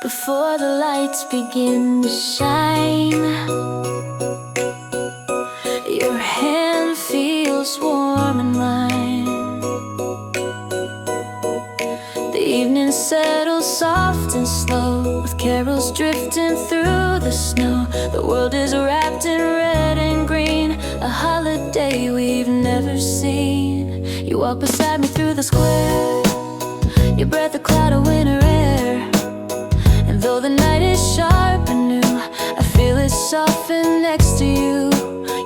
before the lights begin to shine. Your hand feels warm in mine. The evening settles soft and slow, with carols drifting through the snow. The world is wrapped in red and green, a holiday we've never seen. You walk beside me through the square, your breath a cloud of winter air. And though the night is sharp and new, I feel it soften next to you.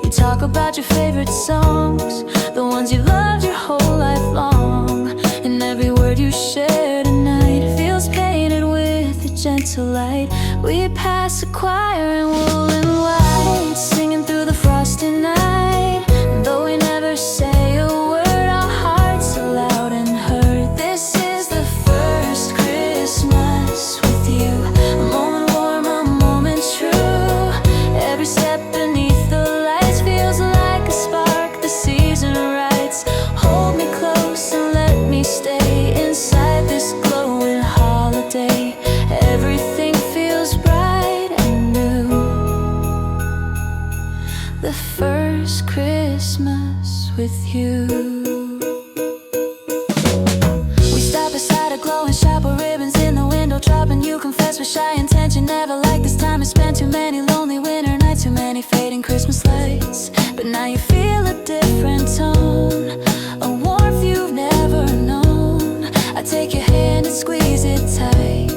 You talk about your favorite songs, the ones you loved your whole life long. And every word you share tonight feels painted with a gentle light. We pass a choir in wool and white, singing through the frosty night. And though we never say a word, our hearts are loud and heard. This is the first Christmas with you, a moment warm, a moment true. Every step beneath the lights feels like a spark the season writes. Hold me close and let me stay inside this glowing holiday. Everything feels bright and new. The first Christmas with you. We stop beside a glowing shop with ribbons in the window dropping. You confess with shy intention, never like this time is spent. Too many lonely winter nights, too many fading Christmas lights. But now you feel a different tone, a warmth you've never known. I take your hand and squeeze it tight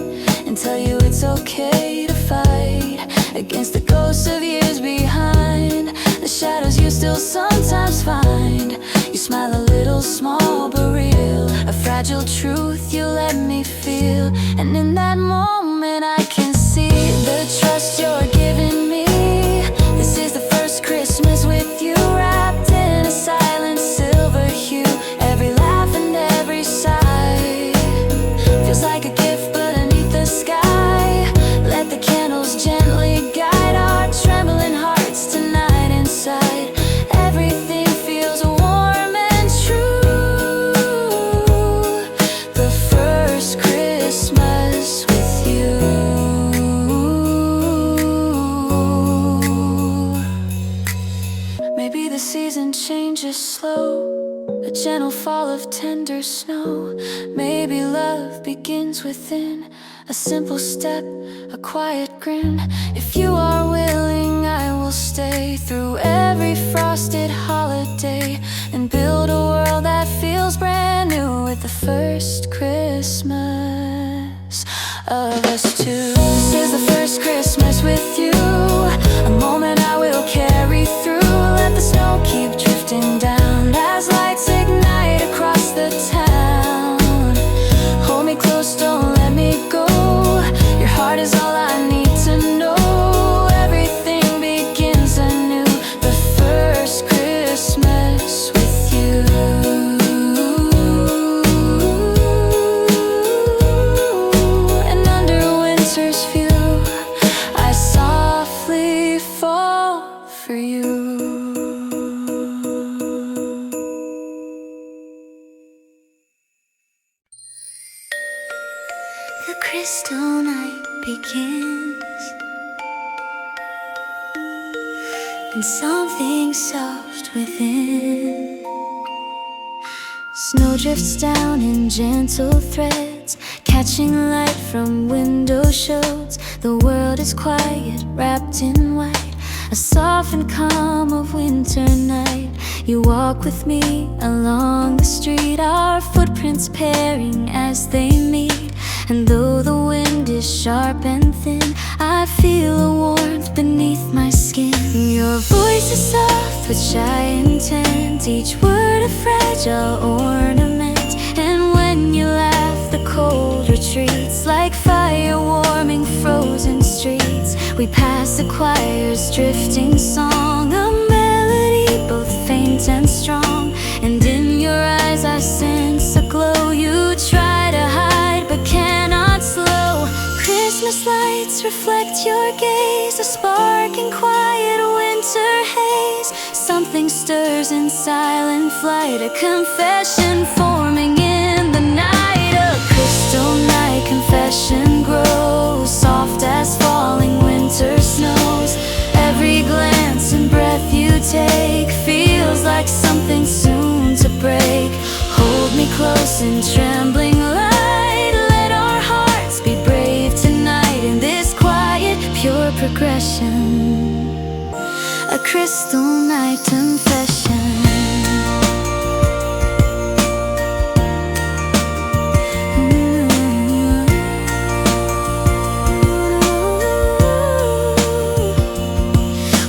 and tell you it's okay to fight against the ghosts of years behind, the shadows you still sometimes find. You smile a little small but real, a fragile truth you let me feel. And in that moment I can see the trust you're giving me. This is the first Christmas with you, wrapped in a silent silver hue. Every laugh and every sigh feels like a gift beneath the sky. Let the candles gently guide our trembling hearts tonight inside. Everything feels warm and true. The first Christmas with you. Maybe the season changes slow, a gentle fall of tender snow. Maybe love begins within a simple step, a quiet grin. If you are willing, I will stay through every frosted holiday and build a world that feels brand new with the first Christmas of us two. This is the first Christmas with you, a moment I will carry through. Let the snow keep drifting down as lights ignite across the town. Hold me close, don't let me go. Your heart is all I need to know. Everything begins anew. The first Christmas with you. And under winter's view, I softly fall for you. The crystal night begins, and something soft within. Snow drifts down in gentle threads, catching light from window shades. The world is quiet, wrapped in white, a soft and calm of winter night. You walk with me along the street, our footprints pairing as they meet. And though the wind is sharp and thin, I feel a warmth beneath my skin. Your voice is soft with shy intent, each word a fragile ornament. And when you laugh, the cold retreats like fire warming frozen streets. We pass the choir's drifting song, a melody both faint and strong. And in your eyes I sense a glow you try to hide but cannot slow. Christmas lights reflect your gaze, a spark in quiet winter haze. Something stirs in silent flight, a confession forming in the night. A crystal night confession grows, close in trembling light. Let our hearts be brave tonight in this quiet, pure progression. A crystal night confession.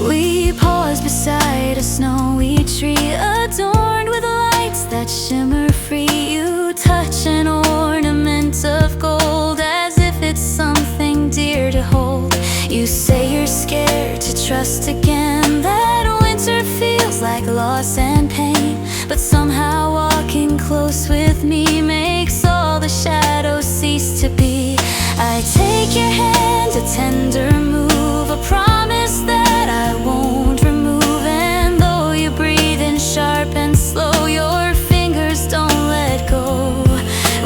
We pause beside a snowy tree adorned with lights that shimmer free. You touch an ornament of gold as if it's something dear to hold. You say you're scared to trust again, that winter feels like loss and pain. But somehow walking close with me makes all the shadows cease to be. I take your hand, a tender move, a promise that I won't remove. And though you breathe in sharp and slow, your fingers don't let go.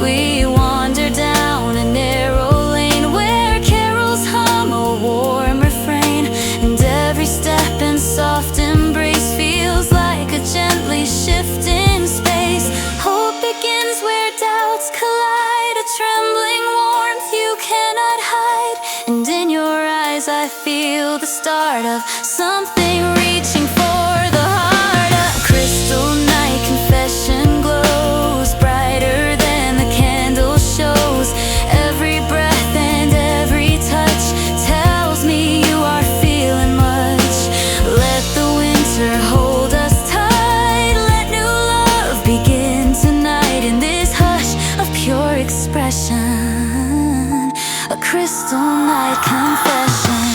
We wander down a narrow lane where carols hum a warm refrain, and every step and soft embrace feels like a gently shifting space. Hope begins where doubts collide, a trembling warmth you cannot hide. And in your eyes I feel the start of something reaching for the heart. A crystal night confession glows brighter than the candle shows. Every breath and every touch tells me you are feeling much. Let the winter hold us tight. Let new love begin tonight in this hush of pure expression. A crystal night confession.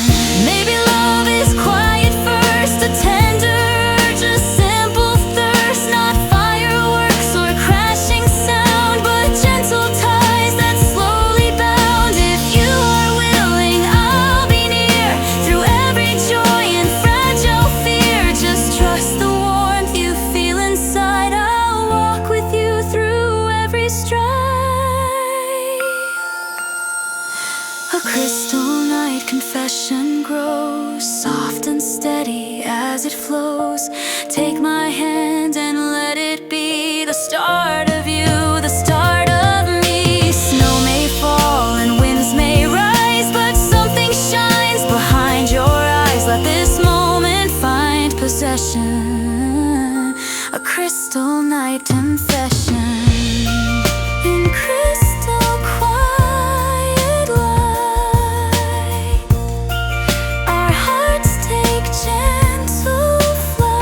Maybe love is quiet first, a tender urge, a simple thirst, not fireworks or crashing sound, but gentle ties that slowly bound. If you are willing, I'll be near through every joy and fragile fear. Just trust the warmth you feel inside. I'll walk with you through every strife. A crystal night confession grows soft and steady as it flows. Take my hand and let it be the start of you, the start of me. Snow may fall and winds may rise, but something shines behind your eyes. Let this moment find possession. A crystal night confession. In crystal quiet light, our hearts take gentle flight.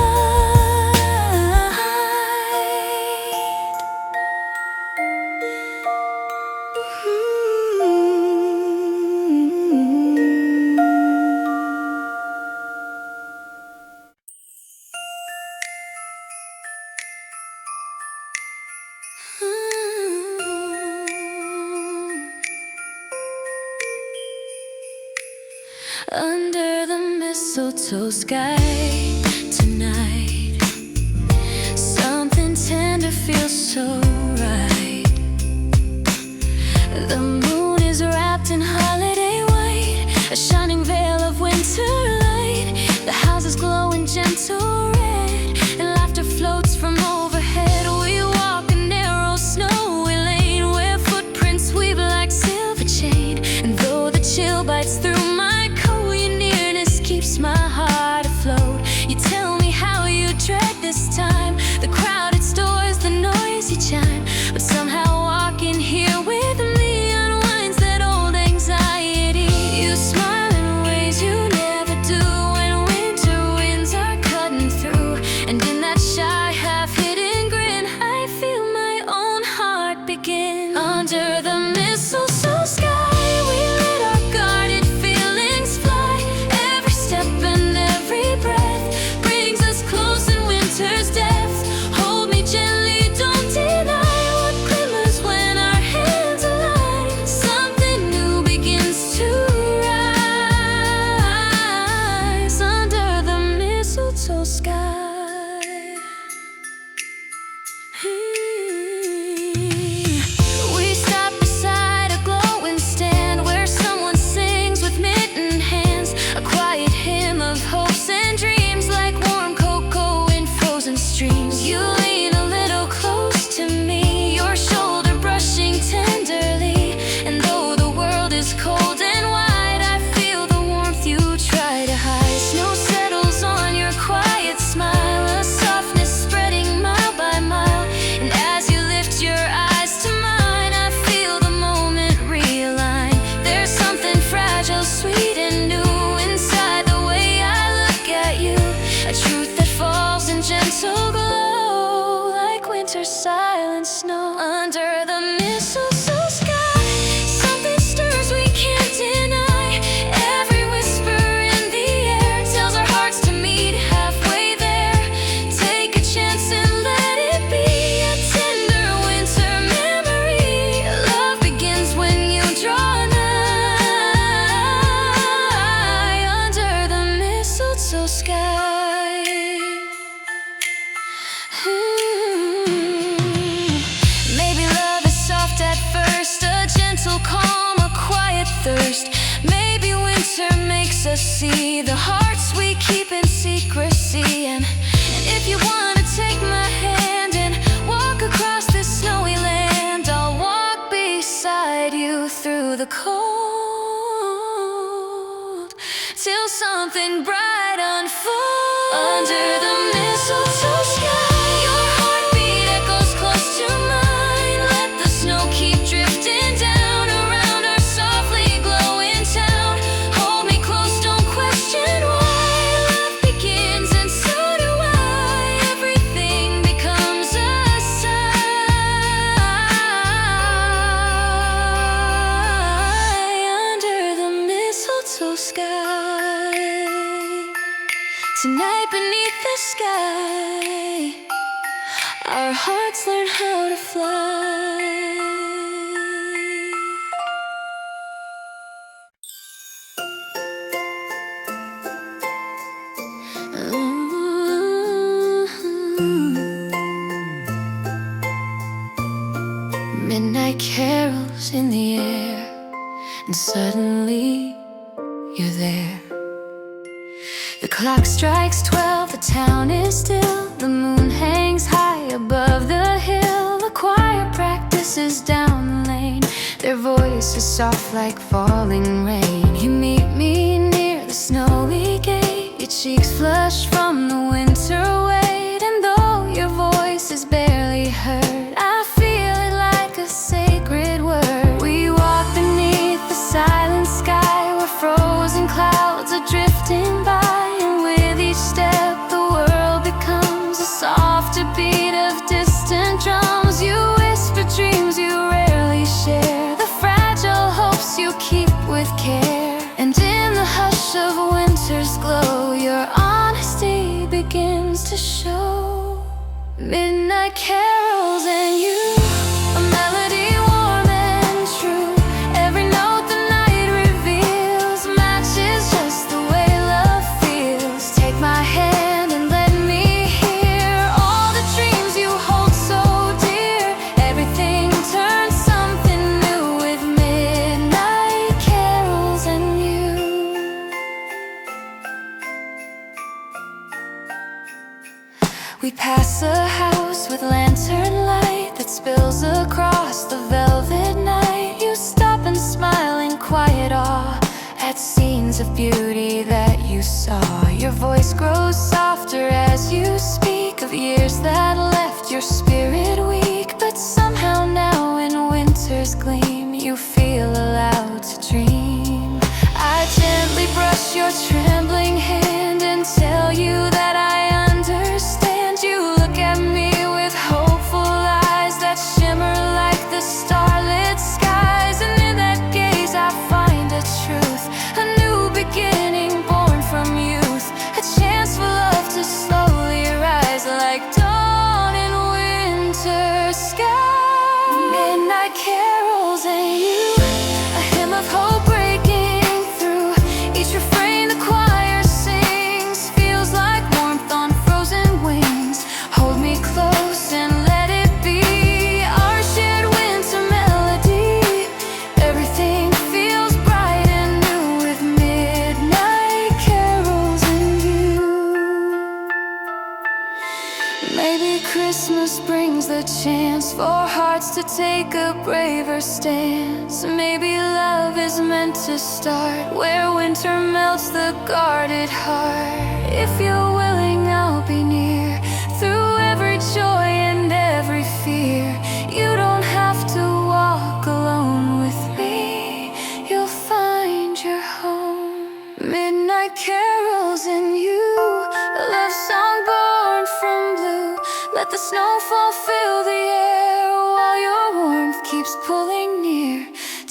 Under the mistletoe sky tonight, something tender feels so right. The moon is wrapped in holiday white, a shining veil of winter light. The houses glow in gentle red, and laughter floats from overhead. We walk a narrow snowy lane where footprints weave like silver chain. And though the chill bites through my coat, your nearness keeps my heart afloat. You tell me how you dread this time, the crowded stores, the noisy chime. But somehow walking here with me unwinds that old anxiety. You smile in ways you never do when winter winds are cutting through. And in that shy, half-hidden grin, I feel my own heart begin. Under the mistletoe sky, we let our guarded feelings fly. Every step and every breath brings us close in winter's depths. Hold me gently, don't deny what glimmers when our hands align. Something new begins to rise under the mistletoe sky. We stop beside a glow through the cold till something bright unfolds under the mistletoe sky. Your heartbeat echoes close to mine. Let the snow keep drifting down around our softly glowing town. Hold me close, don't question why. Love begins and so do I. Everything becomes a sigh under the mistletoe sky. Tonight beneath the sky, our hearts learn how to fly. Midnight carols in the air, and suddenly you're there. The clock strikes 12, the town is still. The moon hangs high above the hill. The choir practices down the lane, their voices soft like falling rain. You meet me near the snowy gate, your cheeks flush from the winter weight. And though your voice is barely heard, I feel it like a sacred word. We walk beneath the silent sky, where frozen clouds are drifting by. Step, the world becomes a softer beat of distant drums. You whisper dreams you rarely share, the fragile hopes you keep with care. And in the hush of winter's glow, your honesty begins to show. Midnight carols and you, a melody warm and true. Every note the night reveals matches just the way love feels. Take my hand and let me hear all the dreams you hold so dear. Everything turns something new with midnight carols and you. We pass a house with lantern light that spills across the velvet night. You stop and smile in quiet awe at scenes of beauty that you saw. Your voice grows softer as you speak of years that left your spirit weak. But somehow now in winter's gleam, you feel allowed to dream. I gently brush your trembling hand and tell you that I understand. You look at me with hopeful eyes that shimmer like the starlit skies. And in that gaze I find a truth, a new beginning born from youth. A chance for love to slowly rise like dawn in winter sky. Midnight carols and you, a hymn of hope breaking through. Each refrain the choir sings feels like warmth on frozen wings. Hold me close and let it be our shared winter melody. Everything feels bright and new with midnight carols and you. Maybe Christmas brings the chance for hearts to take a braver stance. Maybe love is meant to start where winter melts the guarded heart. If you're willing, I'll be near through every joy and every fear. You don't have to walk alone with me, you'll find your home. Midnight carols and you, a love song born from blue. Let the snowfall fill the air while your warmth keeps pulling near.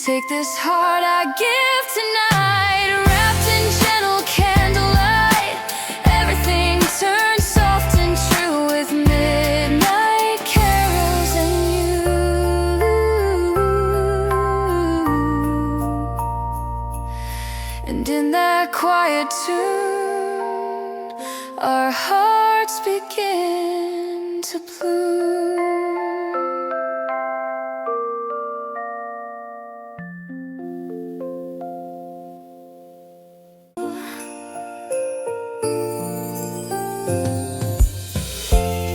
Take this heart I give tonight, wrapped in gentle candlelight. Everything turns soft and true with midnight carols and you. And in that quiet tune, our hearts begin to bloom.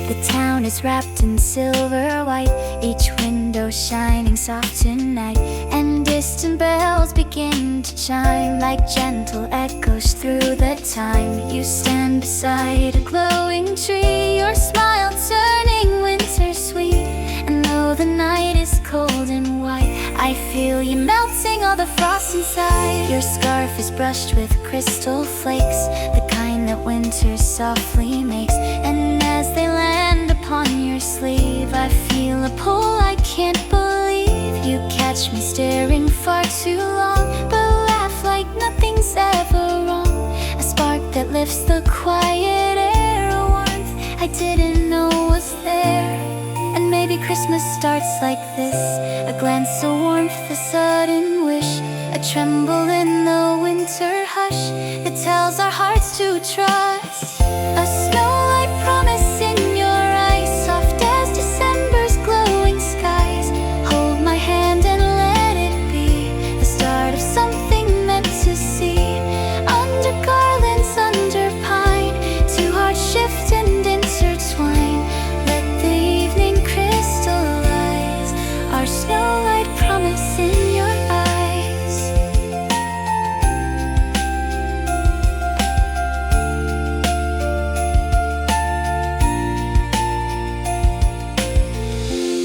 The town is wrapped in silver white. Each window window shining soft tonight, and distant bells begin to chime like gentle echoes through the time. You stand beside a glowing tree, your smile turning winter sweet. And though the night is cold and white, I feel you melting all the frost inside. Your scarf is brushed with crystal flakes, the kind that winter softly makes. And as they land upon your sleeve, I feel a pull I can't believe. You catch me staring far too long, but laugh like nothing's ever wrong. A spark that lifts the quiet air, a warmth I didn't know was there. And maybe Christmas starts like this, a glance, a warmth, a sudden wish, a tremble in the winter hush that tells our hearts to trust. A snowlight promise in your eyes, soft as December's glowing skies. Hold my hand and let it be the start of something meant to see. Under garlands, under pine, two hearts shift and intertwine. Let the evening crystallize our snowlight promise in your eyes.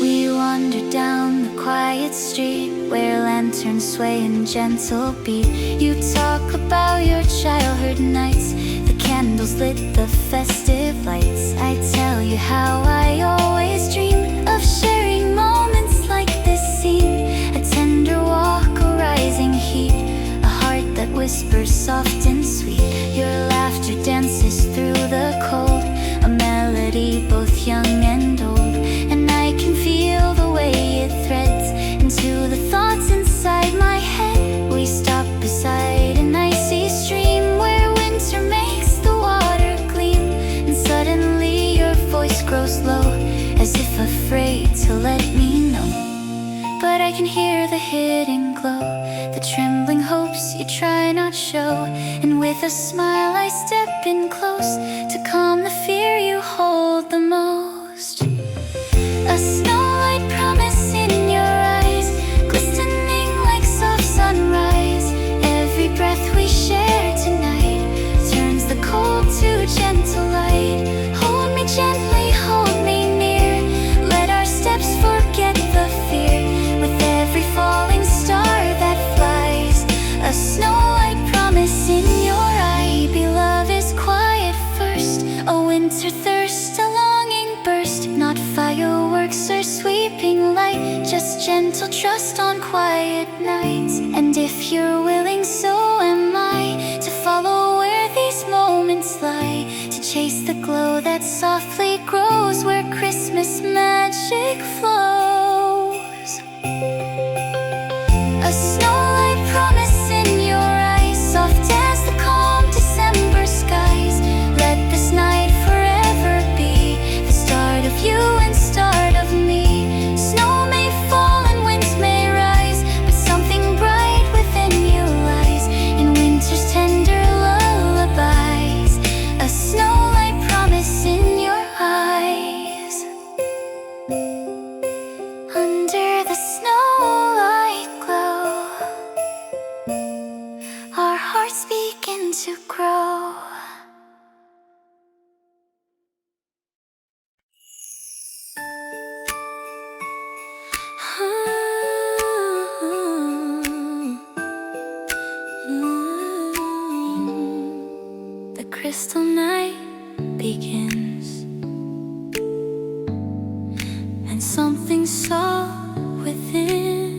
We wander down the quiet street where lanterns sway in gentle beat. You talk about your childhood nights, the candles lit, the festive lights. I tell you how I always dreamed of sharing moments like this scene. A tender walk, a rising heat, a heart that whispers soft and sweet. Your laughter dances through the cold, a melody both young and old. And I can feel the way it threads into the thoughts inside my head. We stop beside an icy stream where winter makes the water gleam. And suddenly your voice grows low, as if afraid to let me know. But I can hear the hidden glow, the trembling hopes you try not show. And with a smile I step in close to calm the fear you hold the most. A snowlight promise in your eyes, glistening like soft sunrise. Every breath we share tonight turns the cold to gentle light. Hold me gently, hold me near, let our steps forget the fear. With every falling star that flies, a snowlight promise in your eye. Beloved is quiet first, a winter thirst, a longing burst. Not fireworks or sweeping light, just gentle trust on quiet nights. And if you're willing, so am I, to follow where these moments lie, to chase the glow that softly grows where Christmas magic flows. A snowlight promise in your eyes, soft as the calm December skies. Let this night forever be the start of you and start of me. Snow may fall and winds may rise, but something bright within you lies in winter's tender lullabies. A snowlight promise in your eyes. Under the snowlight glow, our hearts begin to grow. The crystal night begins, and something soft within.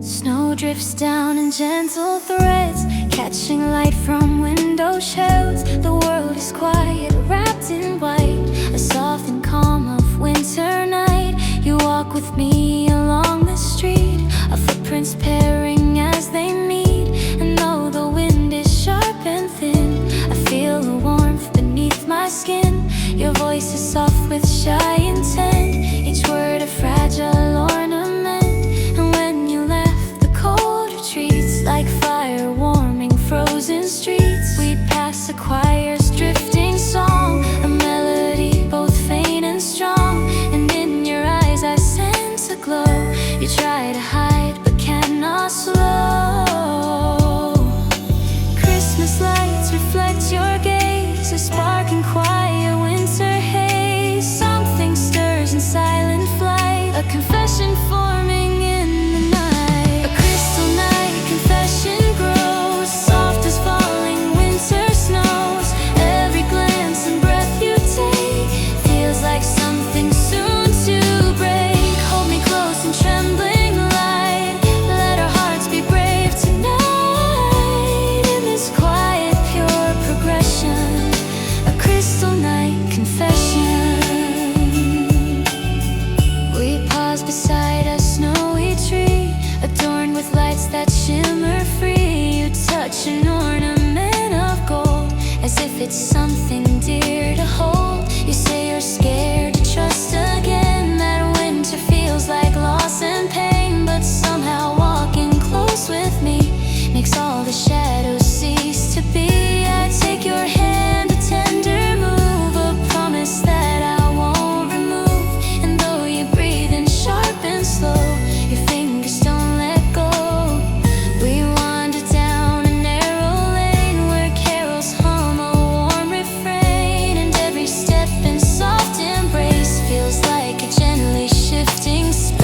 Snow drifts down in gentle threads, catching light from window shells. The world is quiet, wrapped in white, a soft and calm of winter night. You walk with me along the street, our footprints pairing as they meet. And though the wind is sharp and thin, I feel a warmth beneath my skin. Your voice is soft with shy intent, each word a fragile ornament. And when you left, the cold retreats like fire warming frozen streets. We'd pass a choir's drifting song, a melody both faint and strong. And in your eyes I You try to hide but cannot slow. Christmas lights reflect your gaze, a sparking quiet winter haze. Something stirs in silent flight, a confession forming in the night. A crystal night confession grows, soft as falling winter snows. Every glance and breath you take feels like something soon to break. Hold me close in trembling light, let our hearts be brave tonight. In this quiet pure progression, a crystal night confession. We pause beside a snowy tree, adorned with lights that shimmer free. You touch an ornament of gold, as if it's something dear to hold. You say you're scared to trust again, that winter feels like loss and pain. But somehow walking close with me makes all the shadows cease to be. I take your hand, a tender move, a promise that I won't remove. And though you breathe in sharp and slow, your fingers don't let go. We wander down a narrow lane where carols hum a warm refrain. And every step in soft embrace feels like a gently shifting space.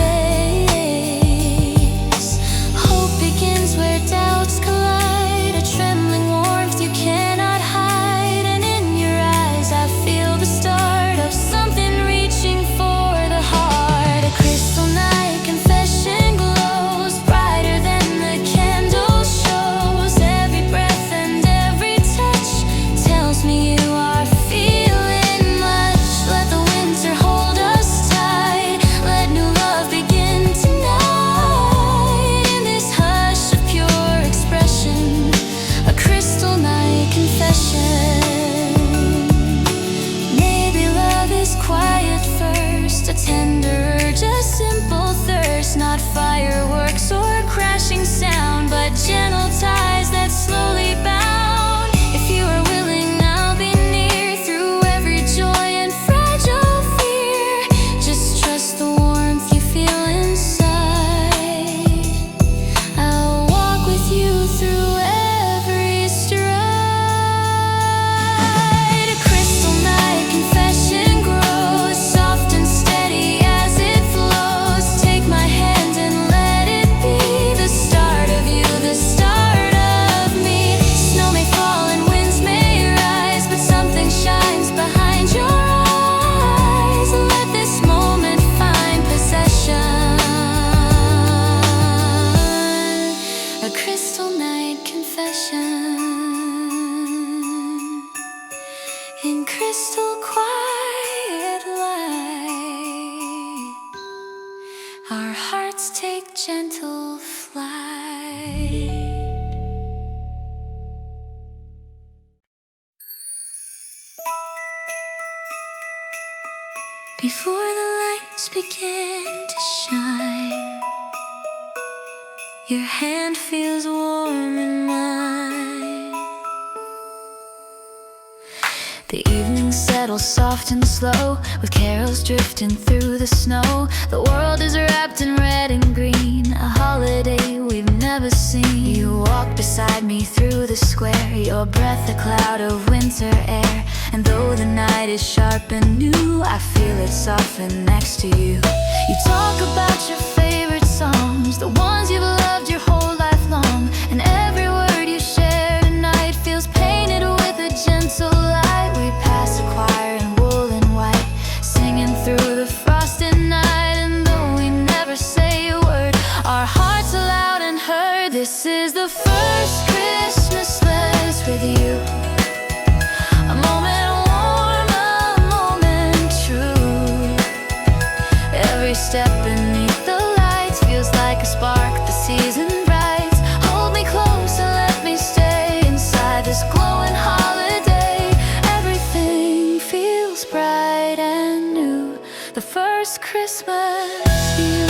Hope begins where doubts collide, a trembling warmth you cannot hide. And in your eyes I feel the start of something reaching for the heart. A crystal night confession glows, brighter than the candle shows. Every breath and every touch tells me you are feeling much. Let the winter hold us tight, let new love begin tonight. In this hush of pure expression, a crystal night confession. Maybe love is quiet first, a tender urge, a simple thirst. Not fireworks or crashing sound, but gentle ties that slowly bound. If you are willing, I'll be near through every joy and fragile fear. Just trust the warmth you feel inside. I'll walk with you through every stride. A crystal night confession grows, soft and steady as it flows. Take my hand and let it be the start of you, the start of me. Snow may fall and winds may rise, but something shines behind your eyes. Let this moment find possession. A crystal night confession. In crystal quiet light, our hearts take gentle flight. Before the lights begin to shine, your hand feels warm in mine. The evening settles soft and slow, with carols drifting through the snow. The world is wrapped in red and green, a holiday we've never seen. You walk beside me through the square, your breath a cloud of winter air. And though the night is sharp and new, I feel it soften next to you. You talk about your favorite songs, the ones you've loved your whole life long. And every word you share tonight feels painted with a gentle light. We pass a choir in wool and white, singing through the frosty night. And though we never say a word, our hearts are loud and heard. This is the first Christmas with you. A moment warm, a moment true. Every step beneath the lights feels like a spark the season brights. Hold me close and let me stay inside this glowing holiday. Everything feels bright and new. The first Christmas view.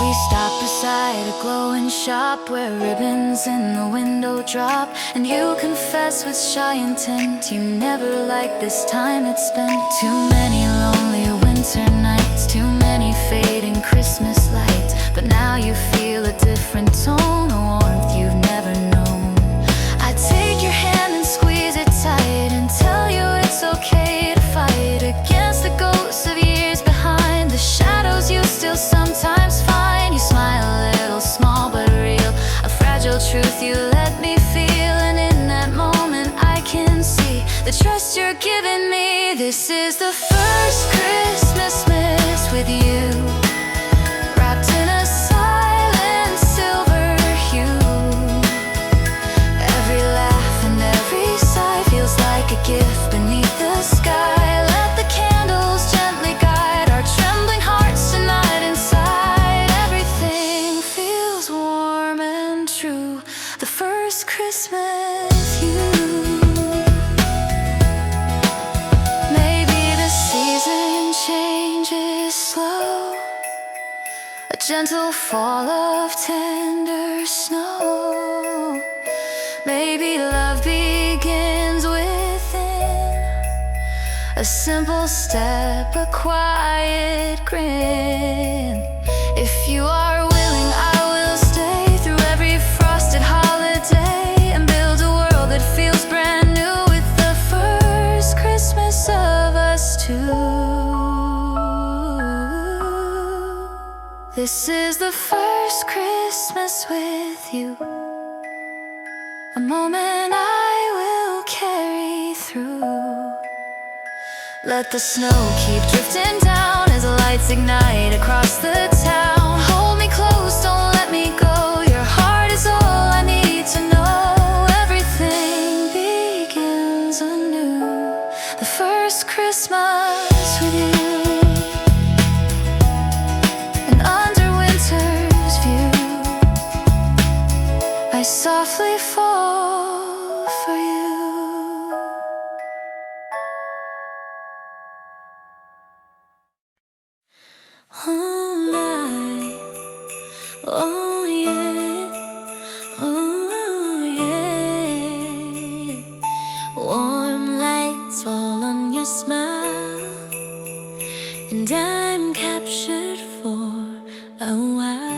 We stop beside a glowing shop where ribbons in the window drop. And you confess with shy intent you never liked this time it's spent. Too many lonely winter nights change is slow, a gentle fall of tender snow. Maybe love begins within, a simple step, a quiet grin. If you are willing, I will stay through every frosted holiday and build a world that feels brand new with the first Christmas of us two. This is the first Christmas with you, a moment I will carry through. Let the snow keep drifting down as the lights ignite across the town. Hold me close, don't let me go. Your heart is all I need to know. Everything begins anew, the first Christmas with you. And under winter's view, I softly fall for you. Oh my, oh yeah, oh yeah. Warm lights fall on your smile, and I'm captured for a while.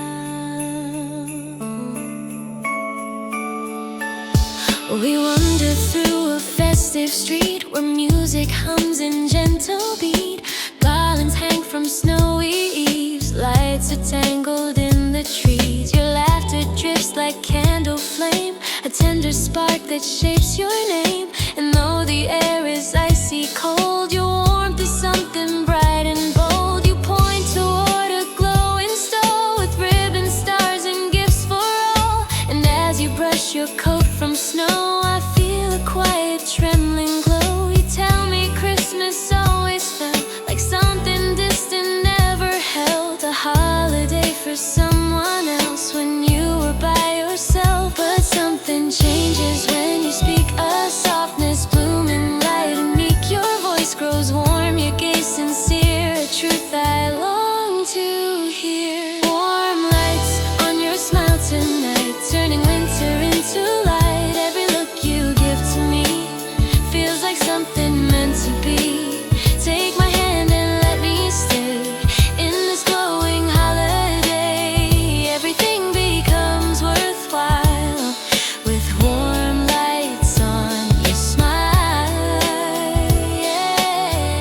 We wander through a festive street where music hums in gentle beat. Garlands hang from snowy eaves, lights are tangled in the trees. Your laughter drifts like candle flame, a tender spark that shapes your name. And though the air is icy cold, your warmth is something bright and bold. You point toward a glowing stove with ribbons, stars, and gifts for all. And as you brush your coat from snow, I feel a quiet trembling glow. You tell me Christmas always felt like something distant, never held a holiday for someone else when you were by yourself. But something changes when you speak, a softness blooming light and meek. Your voice grows warm, your gaze sincere, a truth I long to hear. Warm lights on your smile tonight, turning winter into light. Every look you give to me feels like something meant to be. Take my hand and let me stay in this glowing holiday. Everything becomes worthwhile with warm lights on your smile. Yeah.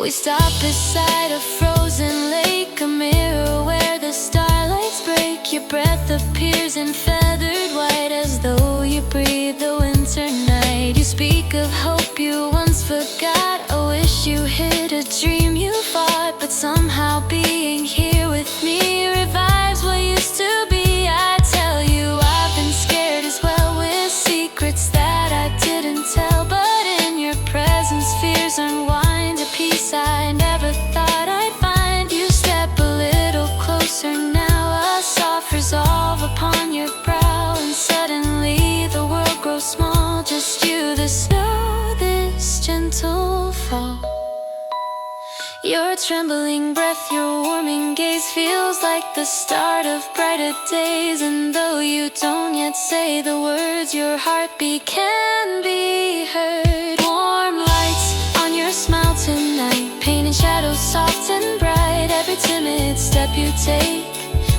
We stop beside a frozen lake, a mirror where the starlights break. Your breath appears in feathered white as though you breathe the winter night. You speak of hope you once forgot, a wish you hid, a dream you fought. But somehow being here with me revives what used to be. I tell you I've been scared as well, with secrets that I didn't tell. But in your presence fears unwind, a peace I never thought I'd find. You step a little closer now, a soft resolve upon your brow. And suddenly the world grows small, just you, the snow, this gentle fall. Your trembling breath, your warming gaze feels like the start of brighter days. And though you don't yet say the words, your heartbeat can be heard. Warm lights on your smile tonight, painting shadows soft and bright. Every timid step you take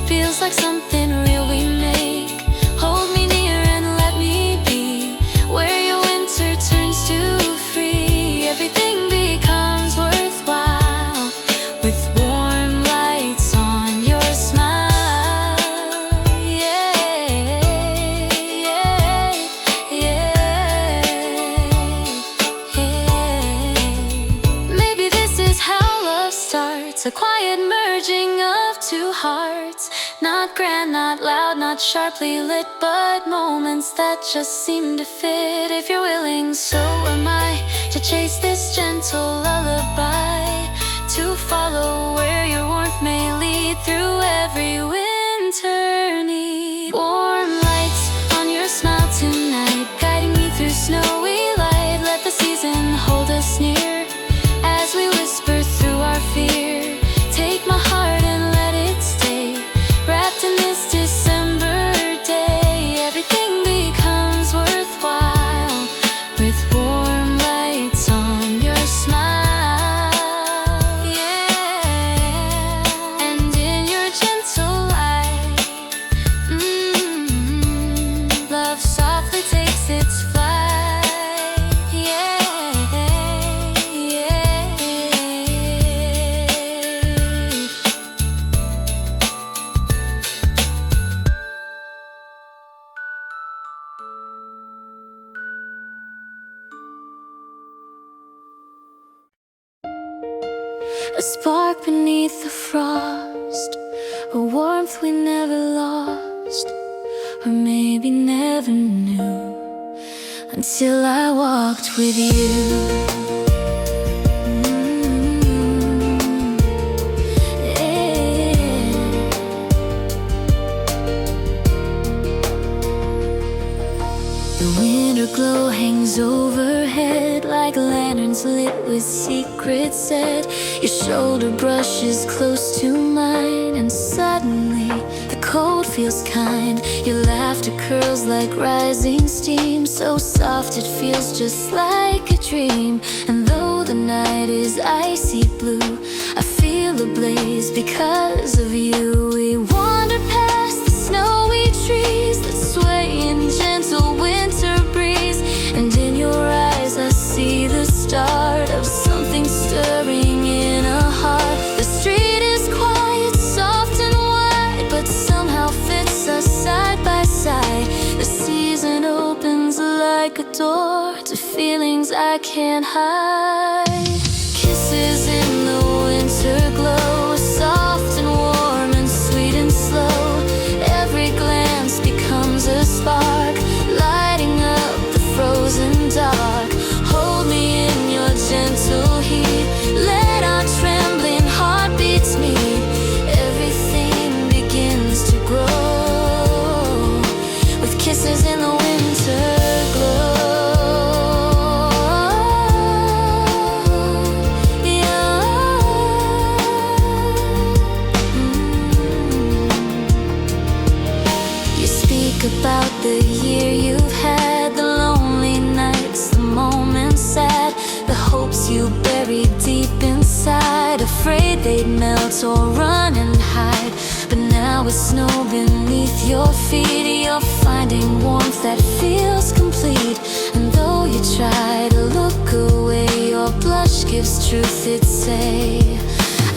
feels like something real we make. Hold me near and let me be where your winter turns to free. Everything becomes worthwhile with warm lights on your smile. Yeah, yeah, yeah, yeah. Maybe this is how love starts, a quiet merging of two hearts. Not grand, not loud, not sharply lit, but moments that just seem to fit. If you're willing, so am I, to chase this gentle lullaby, to follow where your warmth may lead through every winter need. Warm lights on your smile tonight, guiding me through snowy light. Let the season hold us near as a spark beneath the frost, a warmth we never lost, or maybe never knew until I walked with you. Glow hangs overhead like lanterns lit with secrets said. Your shoulder brushes close to mine, and suddenly the cold feels kind. Your laughter curls like rising steam, so soft it feels just like a dream. And though the night is icy blue, I feel ablaze because of you. We wander past the snowy trees that sway in gentle winter breeze, and in your eyes I see the start of something stirring in a heart. The street is quiet, soft and wide, but somehow fits us side by side. The season opens like a door to feelings I can't hide. Kisses in the winter glow, soft and warm and sweet and slow. Every glance becomes a spark, lighting up the frozen dark. Hold me in your gentle heat, let our trembling heartbeats meet. Everything begins to grow with kisses in the winter glow. You speak about the year you've had, the lonely nights, the moments sad, the hopes you buried deep inside, afraid they'd melt or run and hide. But now with snow beneath your feet, you're finding warmth that feels complete. And though you try to look away, your blush gives truth, it'd say.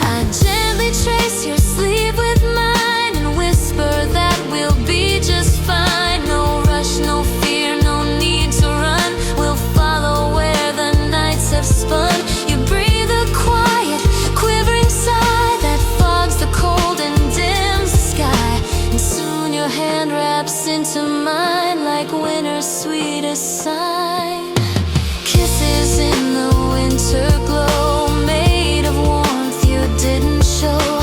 I gently trace your sleeve with mine and whisper that we'll be just fine. No rush, no fear, no need to run. We'll follow where the nights have spun. You breathe a quiet, quivering sigh that fogs the cold and dims the sky. And soon your hand wraps into mine like winter's sweetest sign. Kisses in the winter glow, made of warmth you didn't show.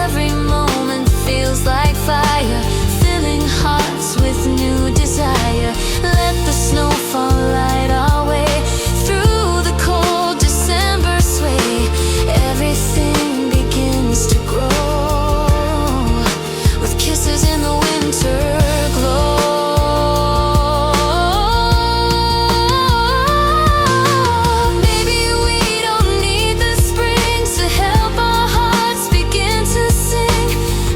Every moment feels like fire, filling hearts with new desire. Let the snow fall light our way through the cold December sway. Everything begins to grow with kisses in the winter glow. Maybe we don't need the spring to help our hearts begin to sing.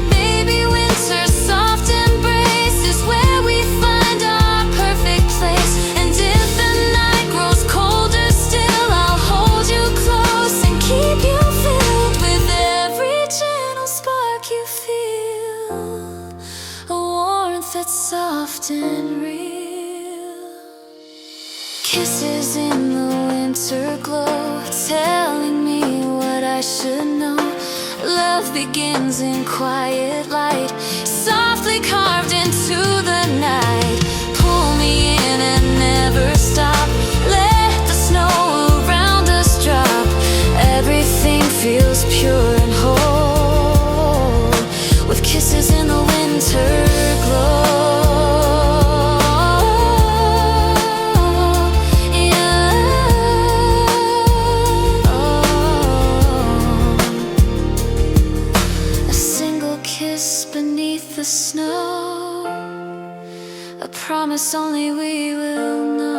Maybe winter's soft embrace is where we find our perfect place. And if the night grows colder still, I'll hold you close and keep you filled with every gentle spark you feel, a warmth that's soft and real. Kisses in the winter glow, telling me what I should know. Love begins in quiet light, softly carved into the night. Pull me in and never stop, let the snow around us drop. Everything feels pure and whole with kisses in the winter glow. Yeah. A single kiss beneath the snow, a promise only we will know.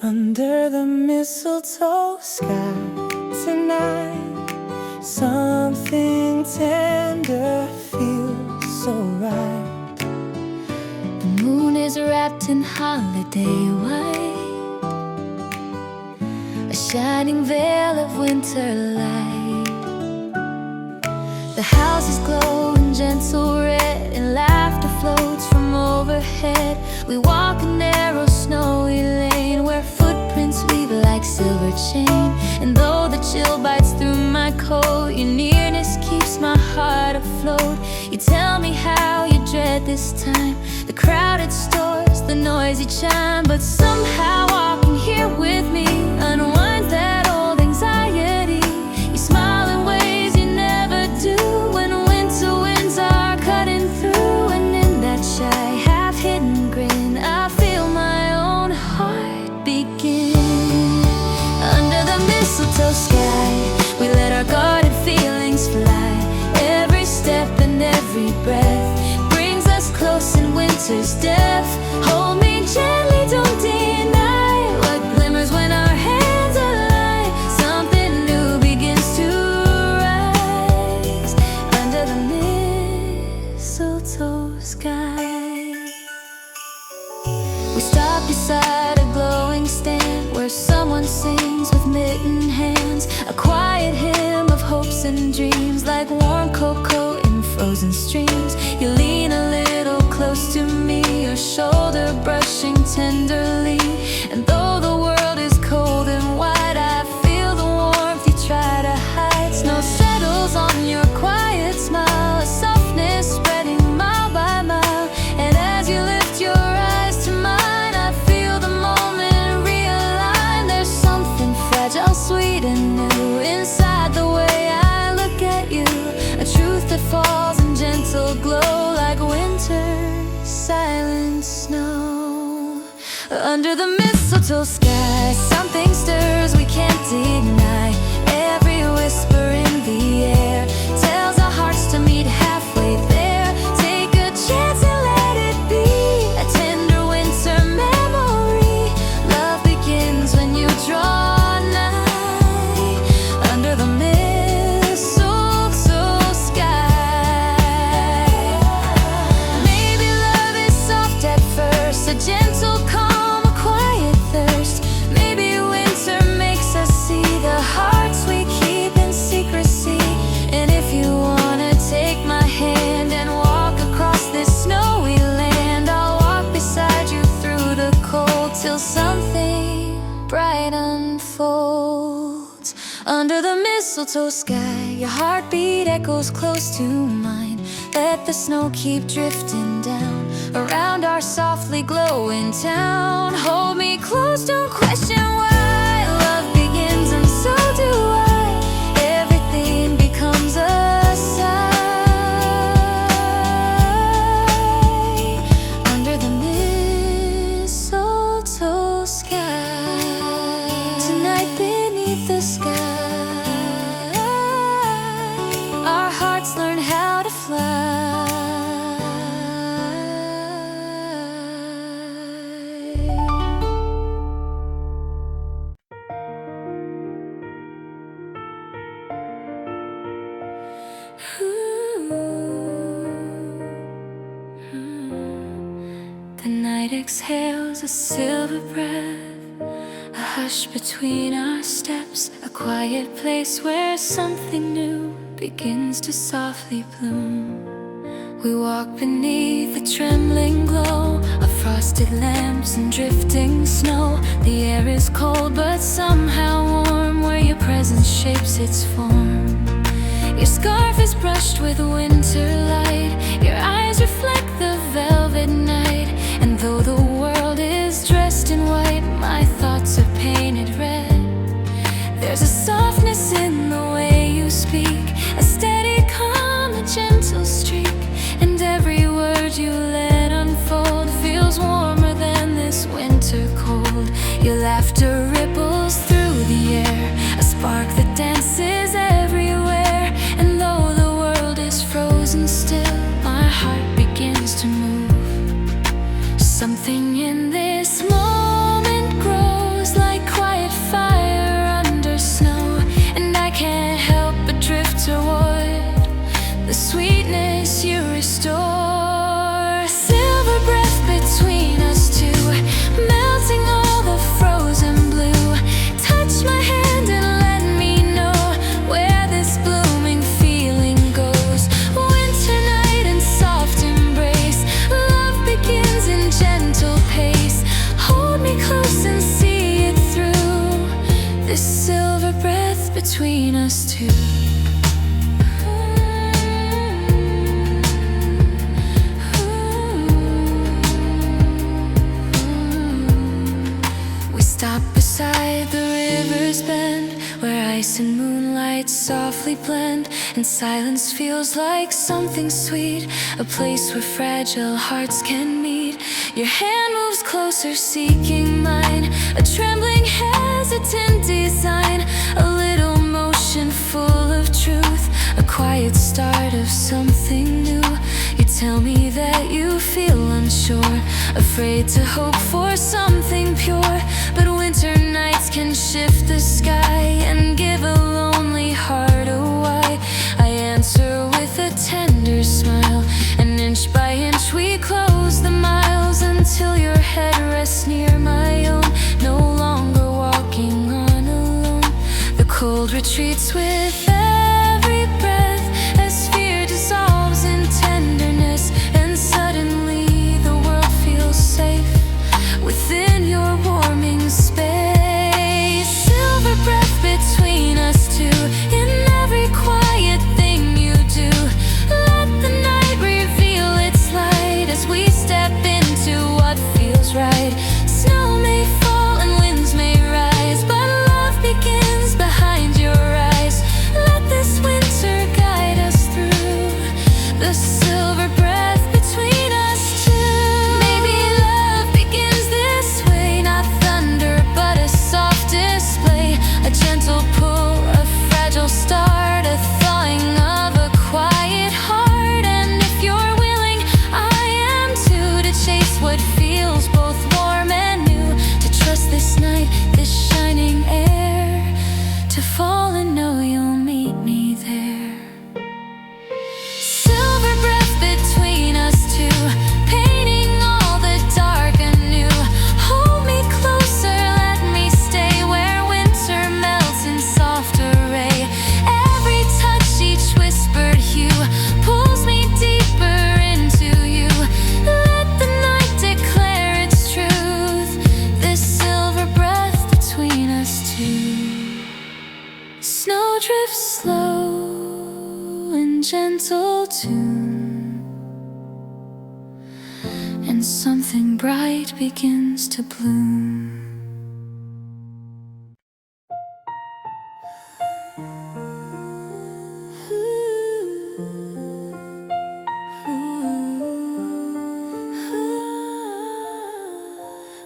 Under the mistletoe sky tonight, something tender feels so right. wrapped in holiday white, a shining veil of winter light. The houses glow in gentle red, and laughter floats from overhead. We walk a narrow snowy lane where footprints weave like silver chain. And though the chill bites through my coat, your nearness keeps my heart afloat. You tell me how you dread this time, the crowded stores, the noisy chime. But somehow walking here with me unwinds that old anxiety. You smile in ways you never do when winter winds are cutting through. And in that shy, half-hidden grin, I feel my own heart begin. Under the mistletoe sky, we let our guarded feelings fly. Every step and every breath brings us close in winter's depth. Hold me gently, don't deny what glimmers when our hands align. Something new begins to rise under the mistletoe sky. We stop beside a glowing stand where someone sings with mittened hands, a quiet hymn of hopes and dreams, like warm cocoa in frozen streams. You lean a little close to me, your shoulder brushing tenderly. And though the world is cold and white, I feel the warmth you try to hide. Snow settles on your quiet smile, a softness spreading mile by mile. And as you lift your eyes to mine, I feel the moment realign. There's something fragile, sweet and new inside the way I look at you, a truth that falls in gentle glow like winter's silent snow. Under the mistletoe sky, something stirs we can't deny. Every whisper in the air tells our hearts to meet halfway there. Take a chance and let it be a tender winter memory. Love begins when you draw nigh under the mistletoe sky. Maybe love is soft at first, a gentle calm, a quiet thirst. Maybe winter makes us see the hearts we keep in secrecy. And if you wanna take my hand and walk across this snowy land, I'll walk beside you through the cold till something bright unfolds. Under the mistletoe sky, your heartbeat echoes close to mine. Let the snow keep drifting down around our softly glowing town. Hold me close, don't question why. Love begins and so do I. Everything becomes a sigh under the mistletoe sky. Tonight beneath the sky, our hearts learn how to fly. The night exhales a silver breath, a hush between our steps, a quiet place where something new begins to softly bloom. We walk beneath the trembling glow of frosted lamps and drifting snow. The air is cold but somehow warm where your presence shapes its form. Your scarf is brushed with winter light, your eyes reflect the velvet night. And though the world is dressed in white, my thoughts are painted red. There's a softness in the way you speak, a steady calm, a gentle streak. And every word you let unfold feels warmer than this winter cold. Your laughter ripples through the air, a spark that dances everywhere. And though the world is frozen still, my heart begins to move. Something in this moment grows like quiet fire under snow. And I can't help but drift toward the sweetness you restore. Silver breath between us two, ice and moonlight softly blend, and silence feels like something sweet, a place where fragile hearts can meet. Your hand moves closer, seeking mine, a trembling, hesitant design, a little motion full of truth, a quiet start of something new. You tell me that you feel unsure, afraid to hope for something pure, but winter nights can shift the sky and give a lonely heart a why. I answer with a tender smile, and inch by inch we close the miles, until your head rests near my own, no longer walking on alone. The cold retreats with every breath as fear dissolves in tenderness, and suddenly the world feels safe within your warming space. Silver breath between us two, in every quiet thing you do. Let the night reveal its light as we step into what feels right. Snow may fall and winds may rise, but love begins behind your eyes. Let this winter guide us through the silver breath between us two. Maybe love begins this way, not thunder but a soft display, a gentle pull, a fragile start, a thawing of a quiet heart. And if you're willing, I am too, to chase what feels both warm and new, to trust this night, this shining air, to fall and know you'll meet me there. Silver breath between us two, painting all the dark anew. Hold me closer, let me stay where winter melts in soft array. Every touch, each whispered hue, pulls me deeper into you. Let the night declare its truth, this silver breath between us two. Snow drifts slow in gentle tune, and something bright begins to bloom.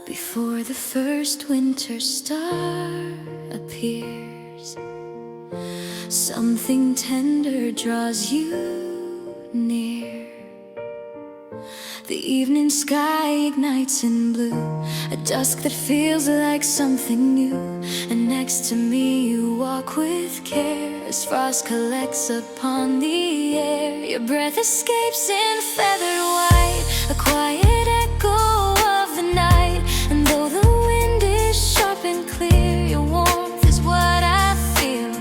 Before the first winter star appears, something tender draws you near. The evening sky ignites in blue, a dusk that feels like something new. And next to me you walk with care, as frost collects upon the air. Your breath escapes in feathered white, a quiet echo of the night. And though the wind is sharp and clear, your warmth is what I feel.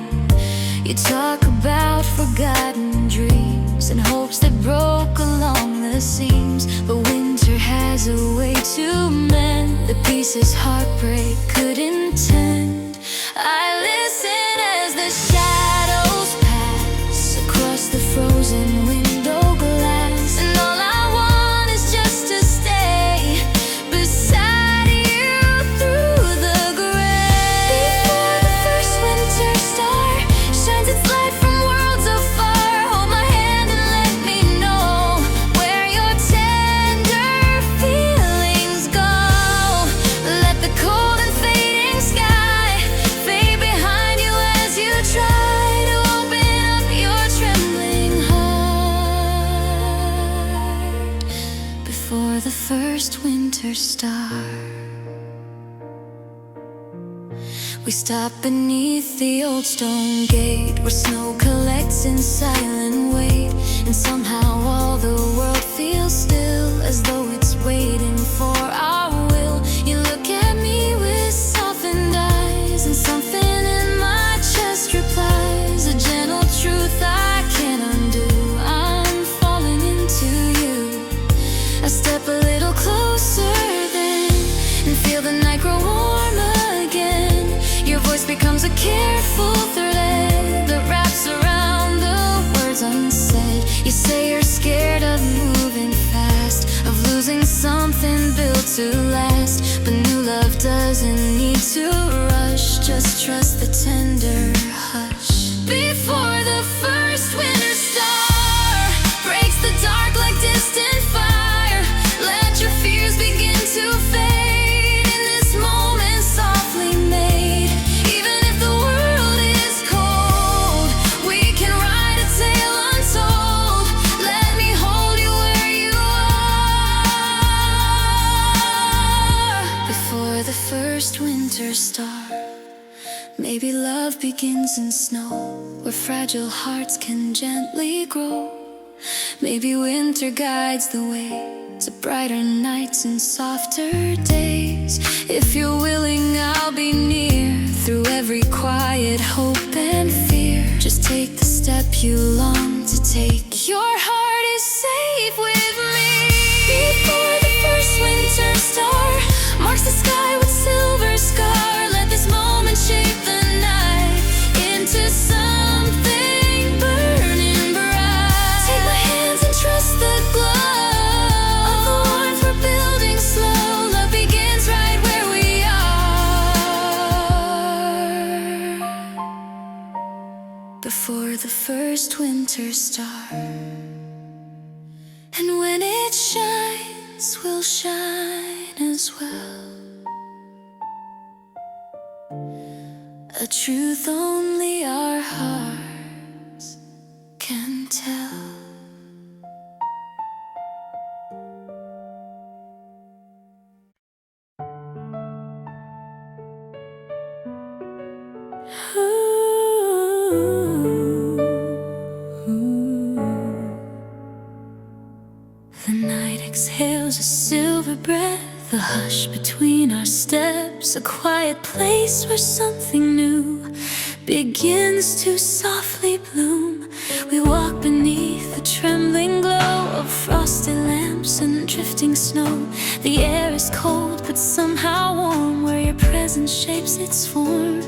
You talk about forgotten dreams and hopes that broke along the seams, but winter has a way to mend the pieces heartbreak could intend. I listen as the shadows pass across the frozen window glass, and all I want is just to stay beside you through the gray. Before the first winter star shines its light from worlds afar, hold my hand and let me know where your tender feelings go. Let the cold and fading sky fade behind you as you try to open up your trembling heart. Before the first winter star, we stop beneath the old stone gate, where snow collects in silent weight, and somehow all the world feels still, as though it's waiting for our will. You look at me with softened eyes, and something in my chest replies, a gentle truth I can't undo. I'm falling into you. I step a little closer then, and feel the night grow warm again. Your voice becomes a careful thread that wraps around the words unsaid. You say you're scared of Maybe love begins in snow, where fragile hearts can gently grow. Maybe winter guides the way to brighter nights and softer days. If you're willing, I'll be near through every quiet hope and fear. Just take the step you long to take. Your heart is safe with me. Before the first winter star marks the sky with silver scar, let this moment shape the night into something burning bright. Take my hands and trust the glow of the warmth we're building slow. Love begins right where we are. Before the first winter star, and when it shines, we'll shine as well. A truth only our hearts can tell. The night exhales a silver breath, a hush between our steps, a quiet place where something new begins to softly bloom. We walk beneath the trembling glow of frosty lamps and drifting snow. The air is cold but somehow warm, where your presence shapes its form.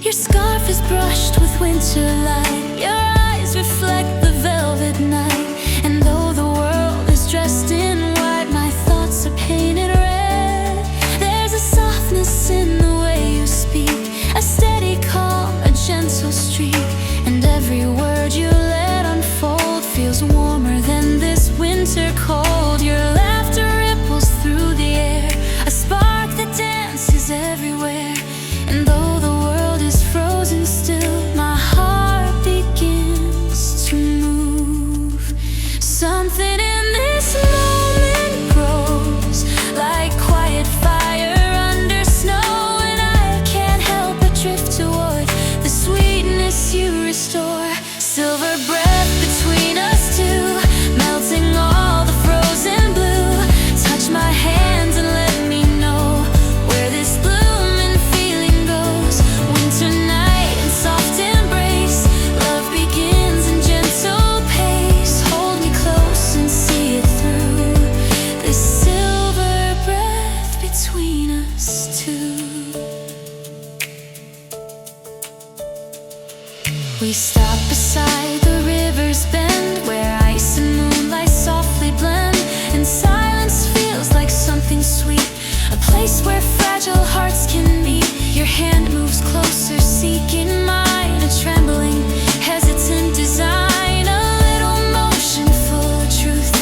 Your scarf is brushed with winter light, your eyes reflect the velvet night. And though the world is dressed in white, my thoughts are painted red. There's a softness in the way you speak, a steady calm, a gentle streak. And every word you let unfold feels warmer than this winter cold. Your laughter ripples through the air, a spark that dances everywhere. And though the world is frozen still, my heart begins to move. Something in this moment grows like quiet fire under snow, and I can't help but drift toward the sweetness you restore. Silver breath between us two, melting all the frozen blue. Touch my hands and let me know where this blooming feeling goes. Winter night and soft embrace, love begins in gentle pace. Hold me close and see it through, this silver breath between us two. We stop beside the river's bend, where ice and moonlight softly blend, and silence feels like something sweet, a place where fragile hearts can meet. Your hand moves closer, seeking mine, a trembling, hesitant design, a little motion full of truth,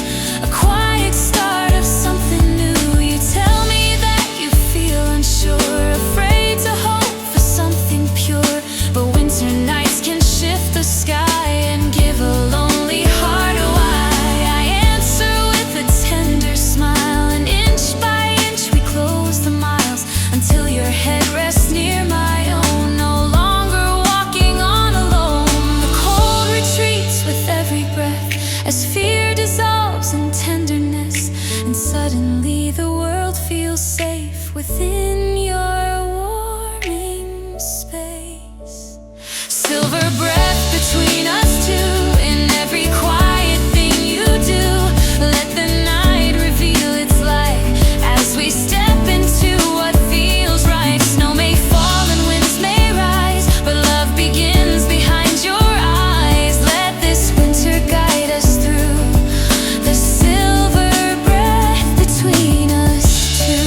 a quiet start of something new. You tell me that you feel unsure, afraid to hope for something pure, but winter nights can shift the sky and give a lonely heart a why. I answer with a tender smile, and inch by inch we close the miles, until your head rests near my own. No longer walking on alone, the cold retreats with every breath, as fear dissolves in tenderness, and suddenly the world feels safe within your warming space. Silver breath between us two, in every quiet thing you do. Let the night reveal its light as we step into what feels right. Snow may fall and winds may rise, but love begins behind your eyes. Let this winter guide us through, the silver breath between us two.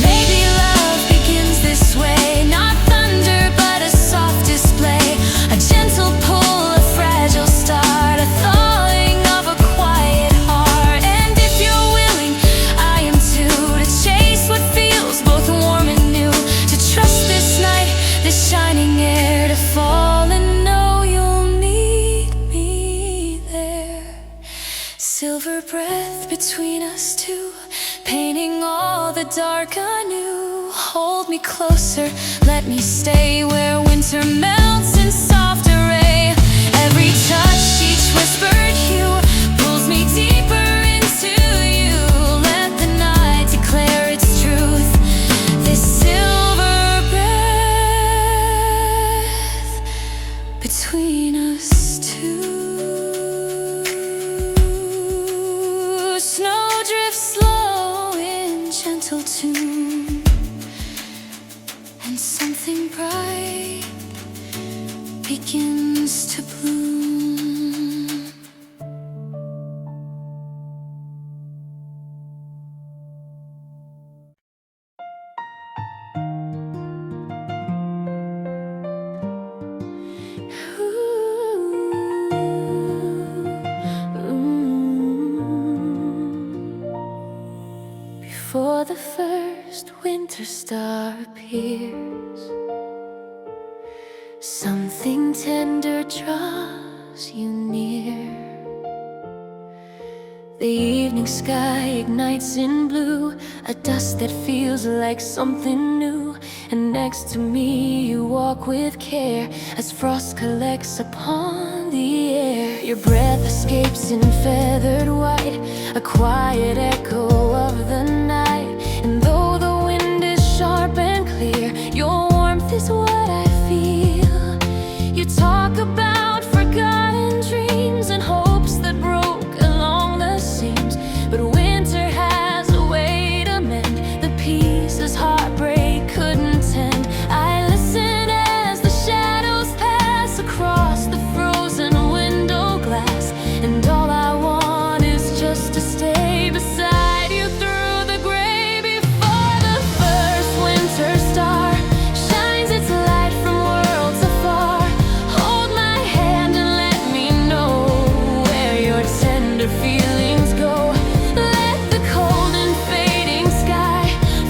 Maybe love begins this way, not thunder but a soft display, a gentle pull, a fragile start, a thawing of a quiet heart. And if you're willing, I am too, to chase what feels both warm and new, to trust this night, this shining air, to fall and know you'll meet me there. Silver breath between us two, painting all the the dark anew. Hold me closer, let me stay where winter melts in soft array. Every touch, each whispered hue pulls me deeper into you. Let the night declare its truth. This silver breath between us two. Snow drifts slow in gentle tune, and something bright begins to bloom. Before the first winter star appears, something tender draws you near. The evening sky ignites in blue, a dust that feels like something new. And next to me you walk with care as frost collects upon the air. Your breath escapes in feathered white, a quiet echo of the night. And though the wind is sharp and clear, your warmth is what I feel. You talk about forgotten dreams and hopes that broke along the seams. But winter has a way to mend the pieces heartbreak couldn't tend. I listen as the shadows pass across the frozen window glass, and all I want is just to stay beside you through the gray. Before the first winter star shines its light from worlds afar, hold my hand and let me know where your tender feelings go. Let the cold and fading sky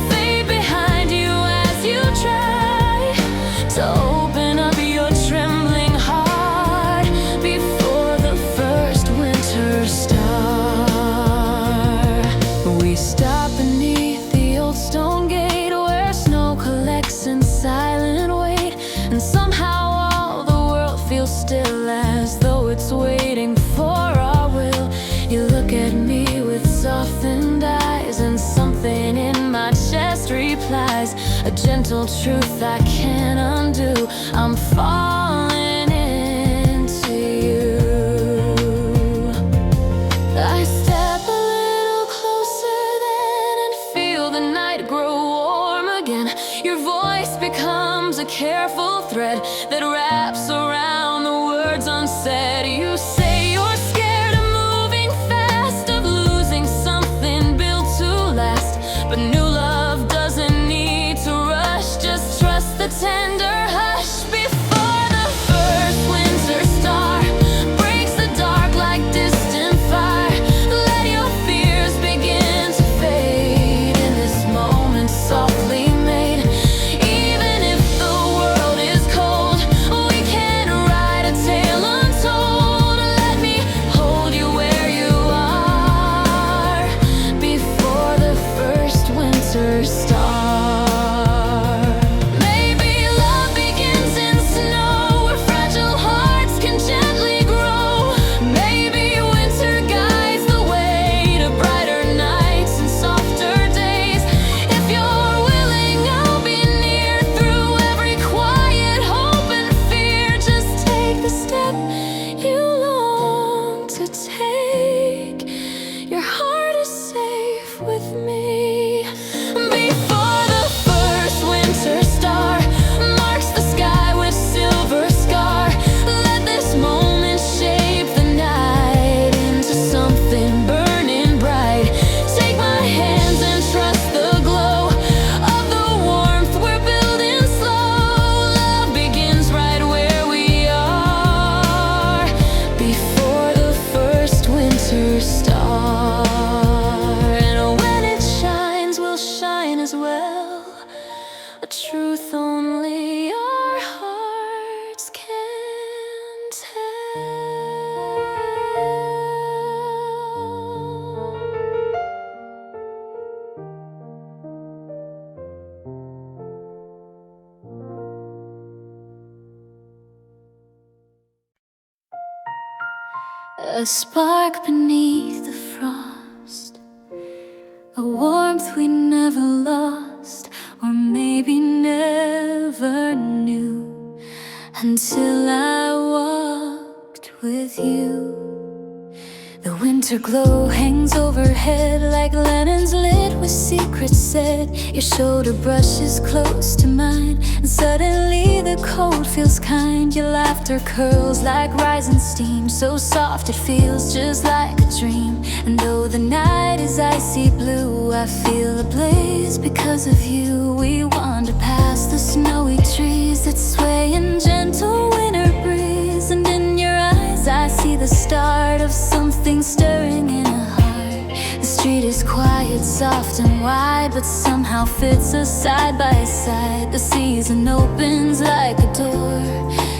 fade behind you as you try to open up your trembling heart before the first winter star. We stop beneath the old stone gate where snow collects in silent wait, and somehow all the world feels still as though it's waiting for our will. You look at me with softened eyes, and something in my chest replies, a gentle truth I can't undo. I'm falling into you. I step a little closer then and feel the night grow warm again. Your voice becomes a careful thread that wraps around the words unsaid. You say you're scared of moving fast, of losing something built to last. But new love doesn't need to rush, just trust the tender hush. Before the first winter star breaks the dark like distant fire, let your fears begin to fade in this moment softly made. Even if the world is cold, we can write a tale untold. Let me hold you where you are before the first winter star. Maybe love begins in snow where fragile hearts can gently grow. Maybe winter guides the way to brighter nights and softer days. If you're willing, I'll be near through every quiet hope and fear. Just take the step you long to take. Your heart is safe with me. Before the first winter star marks the sky with silver scar, let this moment shape the night into something burning bright. Take my hands and trust the glow of the warmth we're building slow. Love begins right where we are before the first winter A spark beneath the frost, a warmth we never lost, or maybe never knew, until I walked with you. The winter glow hangs overhead like lanterns lit with secrets said. Your shoulder brushes close to mine, and suddenly the cold feels kind. Your laughter curls like rising steam, so soft it feels just like a dream. And though the night is icy blue, I feel ablaze because of you. We wander past the snowy trees that sway in gentle winter breeze, and in your eyes I see the start of something stirring in a heart. The street is quiet, soft and wide, but somehow fits us side by side. The season opens like a door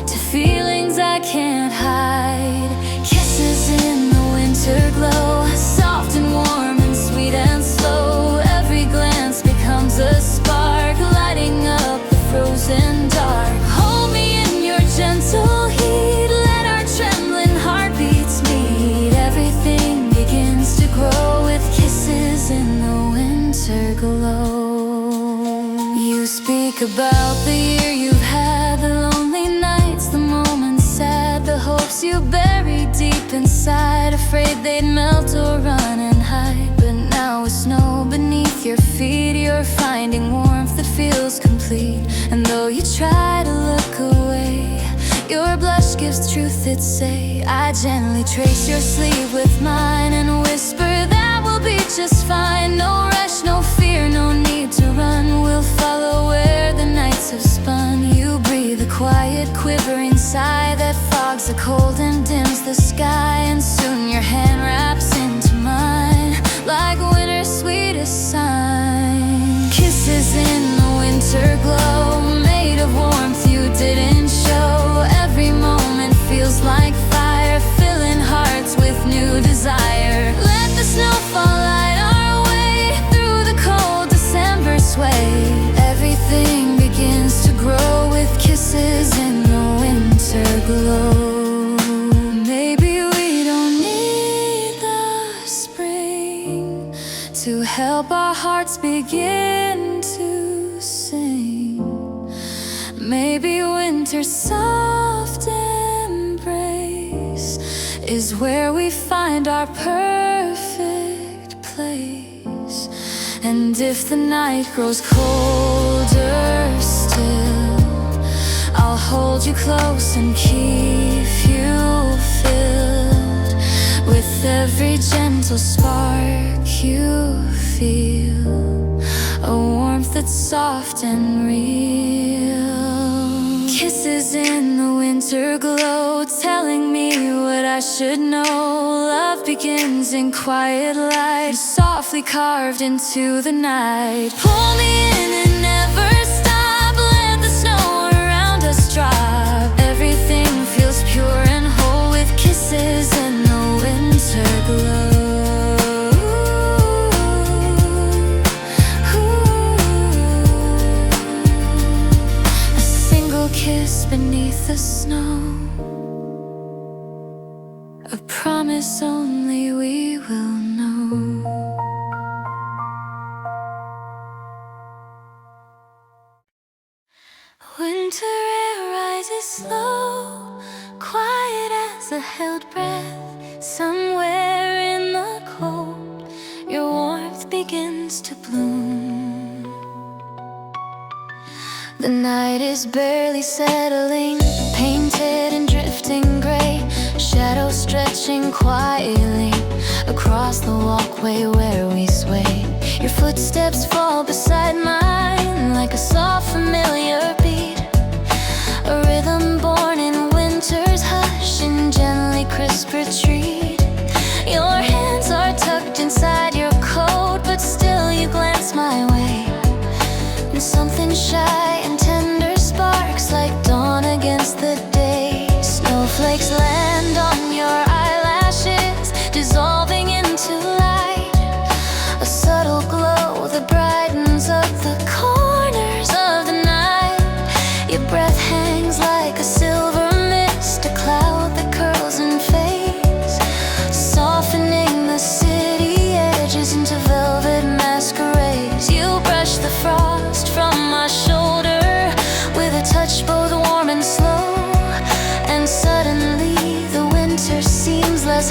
to feelings I can't hide. Kisses in the winter glow, soft and warm and sweet and slow. Every glance becomes a spark, lighting up the frozen dark. Hold me in your gentle heat, let our trembling heartbeats meet. Everything begins to grow with kisses in the winter glow. You speak about the year you've had, the lonely nights, the moments sad, the hopes you buried deep inside, afraid they'd melt or run and hide. But now with snow beneath your feet, you're finding warmth that feels complete. And though you try to look away, your blush gives truth, it say. I gently trace your sleeve with mine and whisper that we'll be just fine. No rush, no fear, no need to run. We'll follow where the nights have spun. You breathe a quiet, quivering sigh that fogs the cold and dims the sky. And soon your hand wraps into mine like winter's sweetest sign. Kisses in the winter glow, made of warmth you didn't show. Every moment feels like fire, filling hearts with new desire. Let the snow fall light our way through the cold December sway. Everything begins to grow with kisses in the winter glow. Maybe we don't need the spring to help our hearts begin to sing. Maybe winter's soft embrace is where we find our perfect place. And if the night grows colder still, I'll hold you close and keep you filled with every gentle spark you feel, a warmth that's soft and real. Kisses in the winter glow, telling me what I should know. Love begins in quiet light, softly carved into the night. Pull me in and never stop, let the snow around us drop. Everything feels pure and whole with kisses in the winter glow. Kiss beneath the snow, a promise only we will know. Winter air rises slow, quiet as a held breath. Somewhere in the cold, your warmth begins to bloom. The night is barely settling, painted and drifting gray, shadows stretching quietly across the walkway where we sway. Your footsteps fall beside mine like a soft familiar beat, a rhythm born in winter's hush and gently crisp retreat. Your hands are tucked inside your coat, but still you glance my way. And something shy and tender sparks like dawn against the day. Snowflakes land on your eyelashes, dissolving into light, a subtle glow that brightens up the corners of the night. Your breath hangs like a silver mist, a cloud that curls and fades,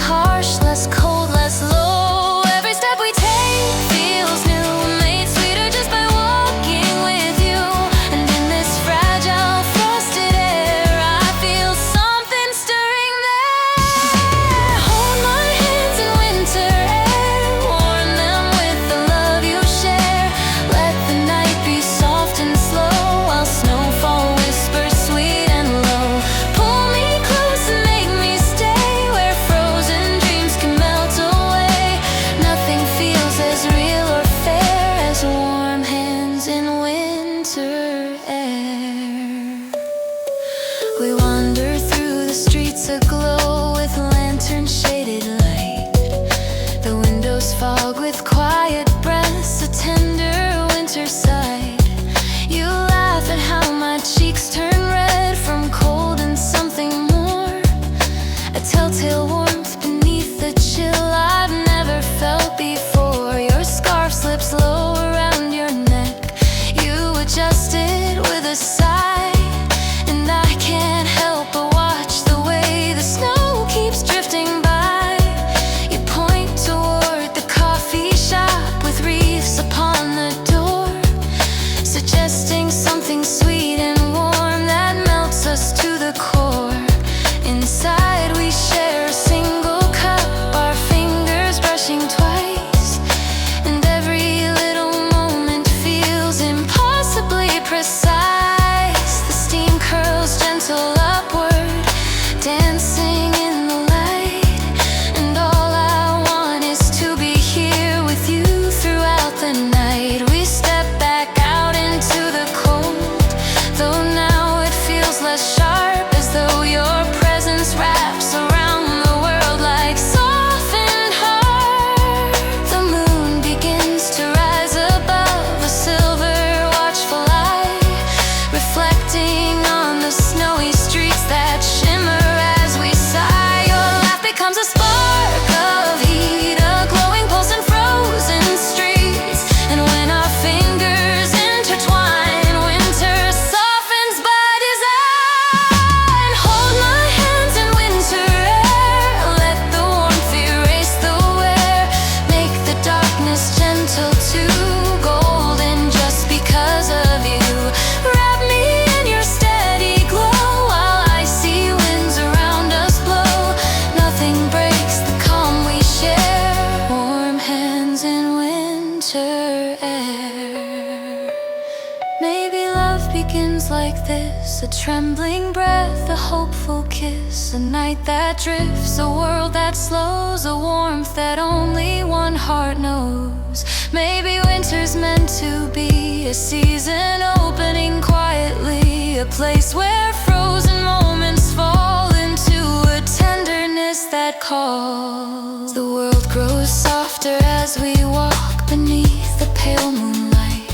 harsh, less cold, less low. Every step we take feels new, made sweeter just by walking with you. And in this fragile, frosted air, I feel something stirring there. Hold my hands in winter air, warm them with the love you share. Let the night be soft and slow, while snowfall whispers sweet and low. Pull me close and make me stay where frozen dreams can melt away. Nothing feels as real or fair as warm hands in winter air. We wander through the streets aglow with lanterns shaded light. The windows fog with quiet breaths, a tender winter sight. You laugh at how my cheeks turn red from cold and something more. A telltale warmth beneath the chill I've never felt before. Your scarf slips low around your neck. You adjust it with a sigh, and I can't help but watch the way the snow keeps drifting by. You point toward the coffee shop with wreaths upon the door, suggesting something sweet and warm that melts us to the core. Inside we share a single cup, our fingers brushing twice, and every little moment feels impossibly precise. The steam curls gentle upward, dancing in the light, and all I want is to be here with you throughout the night. We step back out into the cold, though now it feels less sharp, as though your presence wraps around the world like softened heart. The moon begins to rise above a silver watchful eye, reflecting on the snowy streets that shimmer as we sigh. Your laugh becomes a spark of heat, a glowing pulse in frozen streets. And when our fingers intertwine, winter softens by design. Hold my hands in winter air, let the warmth erase the wear. Make the darkness gentle to golden just because of you. Wrap me in your steady glow, while icy winds around us blow. Nothing breaks the calm we share. Warm hands in winter air. Maybe love begins like this, a trembling breath, a hopeful kiss, a night that drifts, a world that slows, a warmth that only one heart knows. Maybe winter's meant to be a season opening quietly, a place where frozen moments fall into a tenderness that calls. The world grows softer as we walk beneath the pale moonlight,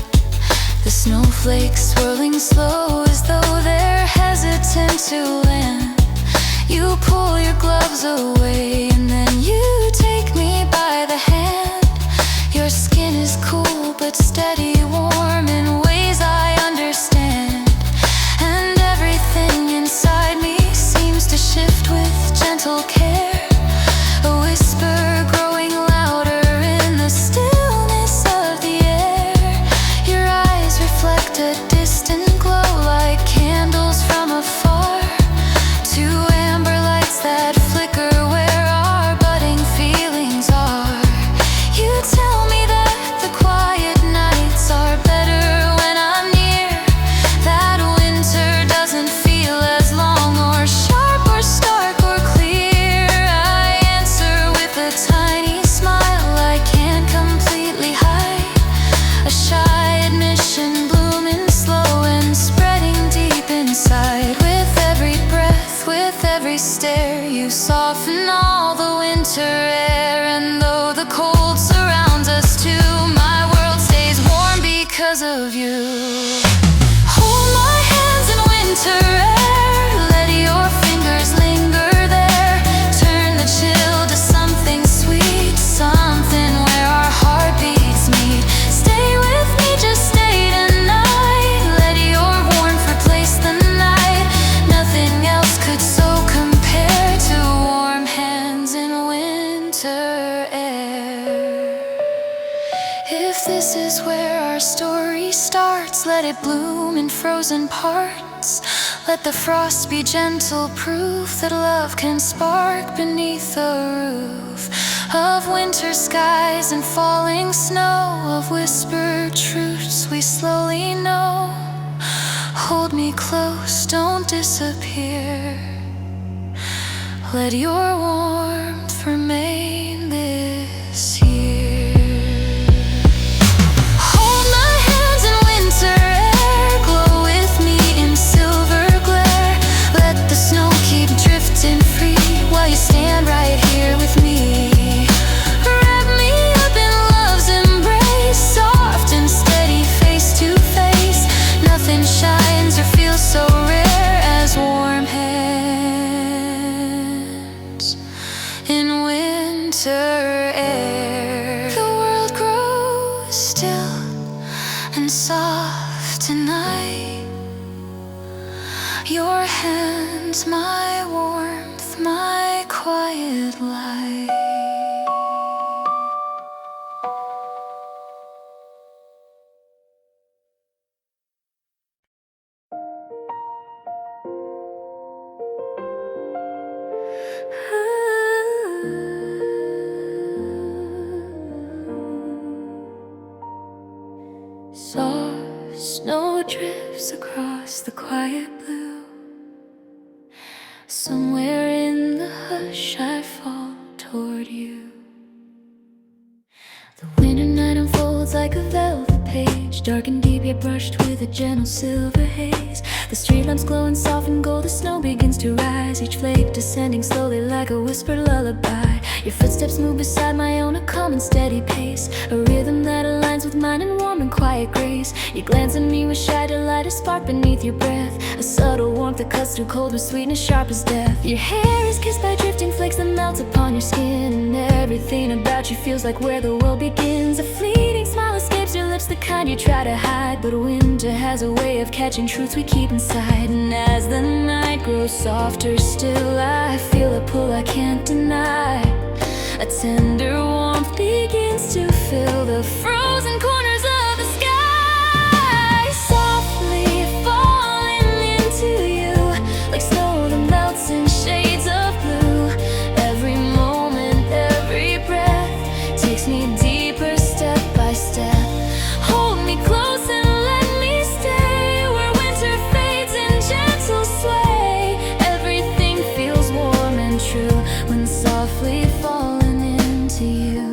the snowflakes swirling slow as though they're hesitant to land. You pull your gloves away and then you take me by the hand. Your skin is cool but steady, warm in ways I understand. And everything inside me seems to shift with gentle care. A whisper growing louder in the stillness of the air. Your eyes reflect a distant glow like candles from afar, two amber lights that flicker where our budding feelings are. You tell me that the quiet nights are better when I'm near, that winter doesn't feel as long or sharp or stark or clear. I answer with a tiny smile I can't completely hide, a shy admission blooming slow and spreading deep inside. With every breath, with every stare, you soften all the winter air. And though the cold surrounds us too, my world stays warm because of you. Hold my hands in winter air, let your fingers linger there. Turn the chill to something sweet, something where our heartbeats meet. Stay with me, just stay tonight. Let your warmth replace the night. Nothing else could so compare to warm hands in winter. this is where our story starts. Let it bloom in frozen parts. Let the frost be gentle proof that love can spark beneath the roof of winter skies and falling snow, of whispered truths we slowly know. Hold me close, don't disappear. Let your warmth remain this year. Hold my hands in winter air, glow with me in silver glare. Let the snow keep drifting free while you stand right here with me. Wrap me up in love's embrace, soft and steady, face to face. Nothing shines or feels so rare as warm hands in winter air. The world grows still and soft tonight. Your hands, my warmth, my quiet light. Soft snow drifts across the quiet blue. Somewhere in the hush I fall toward you. The winter night unfolds like a velvet page, dark and deep yet brushed with a gentle silver haze. The street lamps glow in soft and gold, the snow begins to rise, each flake descending slowly like a whispered lullaby. Your footsteps move beside my own, a calm and steady pace, a rhythm that aligns with mine in warm and quiet grace. You glance at me with shy delight, a spark beneath your breath, a subtle warmth that cuts through cold with sweetness sharp as death. Your hair is kissed by drifting flakes that melt upon your skin, and everything about you feels like where the world begins. A fleeting smile escapes your lips, the kind you try to hide, but winter has a way of catching truths we keep inside. And as the night grows softer still, I feel a pull I can't deny. A tender warmth begins to fill the frozen corners of the sky, softly falling into you like snow that melts in shades of blue. Every moment, every breath takes me deeper step by step. Hold me close and let me stay where winter fades in gentle sway. Everything feels warm and true when softly falling into you.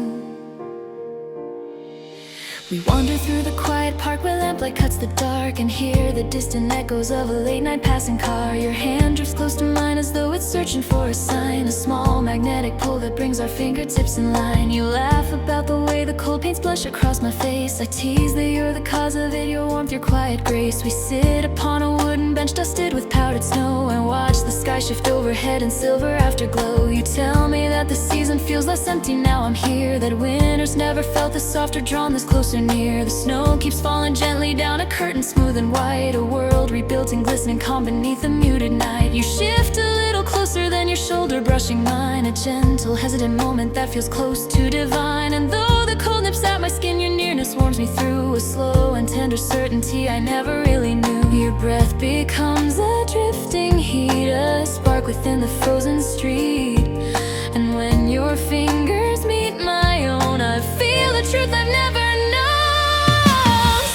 We wander through the quiet park where lamplight cuts the dark, and hear the distant echoes of a late night passing car. Your hand drifts close to mine as though it's searching for a sign, a small magnetic pull that brings our fingertips in line. You laugh about the way the cold paints blush across my face. I tease that you're the cause of it, your warmth, your quiet grace. We sit upon a wooden bench dusted with powdered snow and watch the sky shift overhead in silver afterglow. You tell me that the season feels less empty now I'm here, that winter's never felt this soft or drawn this closer near. The snow keeps falling gently down, a curtain smooth and white, a world rebuilt in glistening calm beneath the muted night. You shift a little closer, then your shoulder brushing mine, a gentle hesitant moment that feels close to divine. And though the cold nips at my skin, your nearness warms me through a slow and tender certainty I never really knew. Your breath becomes a drifting heat, a spark within the frozen street, and when your fingers meet my own, I feel the truth I've never known.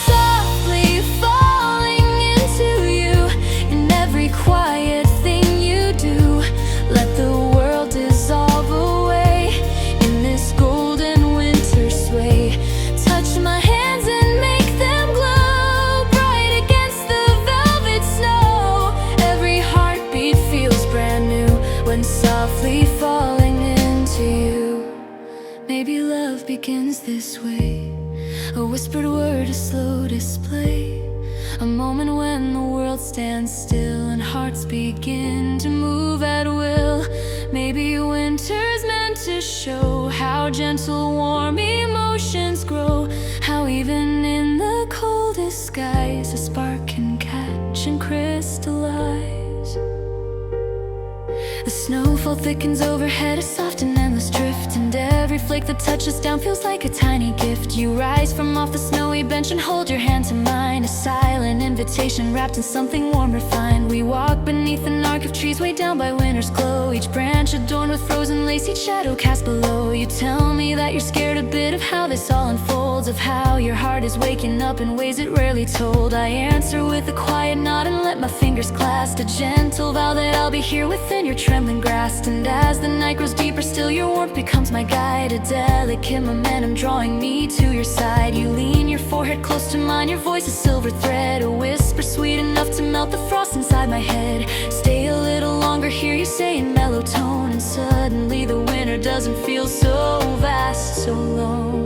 Softly falling into you in every quiet thing you do. Let the world dissolve away in this golden winter sway. Touch my hands and make them glow bright against the velvet snow. Every heartbeat feels brand new when softly falling into you. Maybe love begins this way, a whispered word, a slow display, a moment when the world stands still and hearts begin to move at will. Maybe winter's meant to show how gentle, warm emotions grow, how even in the coldest skies a spark can catch and crystallize. The snowfall thickens overhead, a soft and endless drift, and every snowflake that touches down feels like a tiny gift. You rise from off the snowy bench and hold your hand to mine, a silent invitation wrapped in something warm, refined. We walk beneath an arc of trees way down by winter's glow, each branch adorned with frozen lace, each shadow cast below. You tell me that you're scared a bit of how this all unfolds, of how your heart is waking up in ways it rarely told. I answer with a quiet nod and let my fingers clasp, a gentle vow that I'll be here within your trembling grasp. And as the night grows deeper still, your warmth becomes my guide, a delicate momentum drawing me to your side. You lean your forehead close to mine, your voice a silver thread, a whisper sweet enough to melt the frost inside my head. Stay a little longer, hear you say in mellow tone, and suddenly the winter doesn't feel so vast, so lone.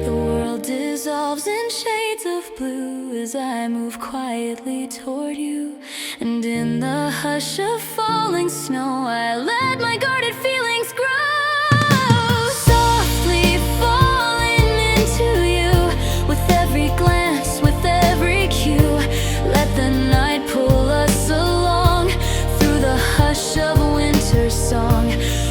The world dissolves in shades of blue as I move quietly toward you, and in the hush of falling snow I let my guarded feelings grow, softly falling into you with every glance, with every cue. Let the night pull us along through the hush of winter's song.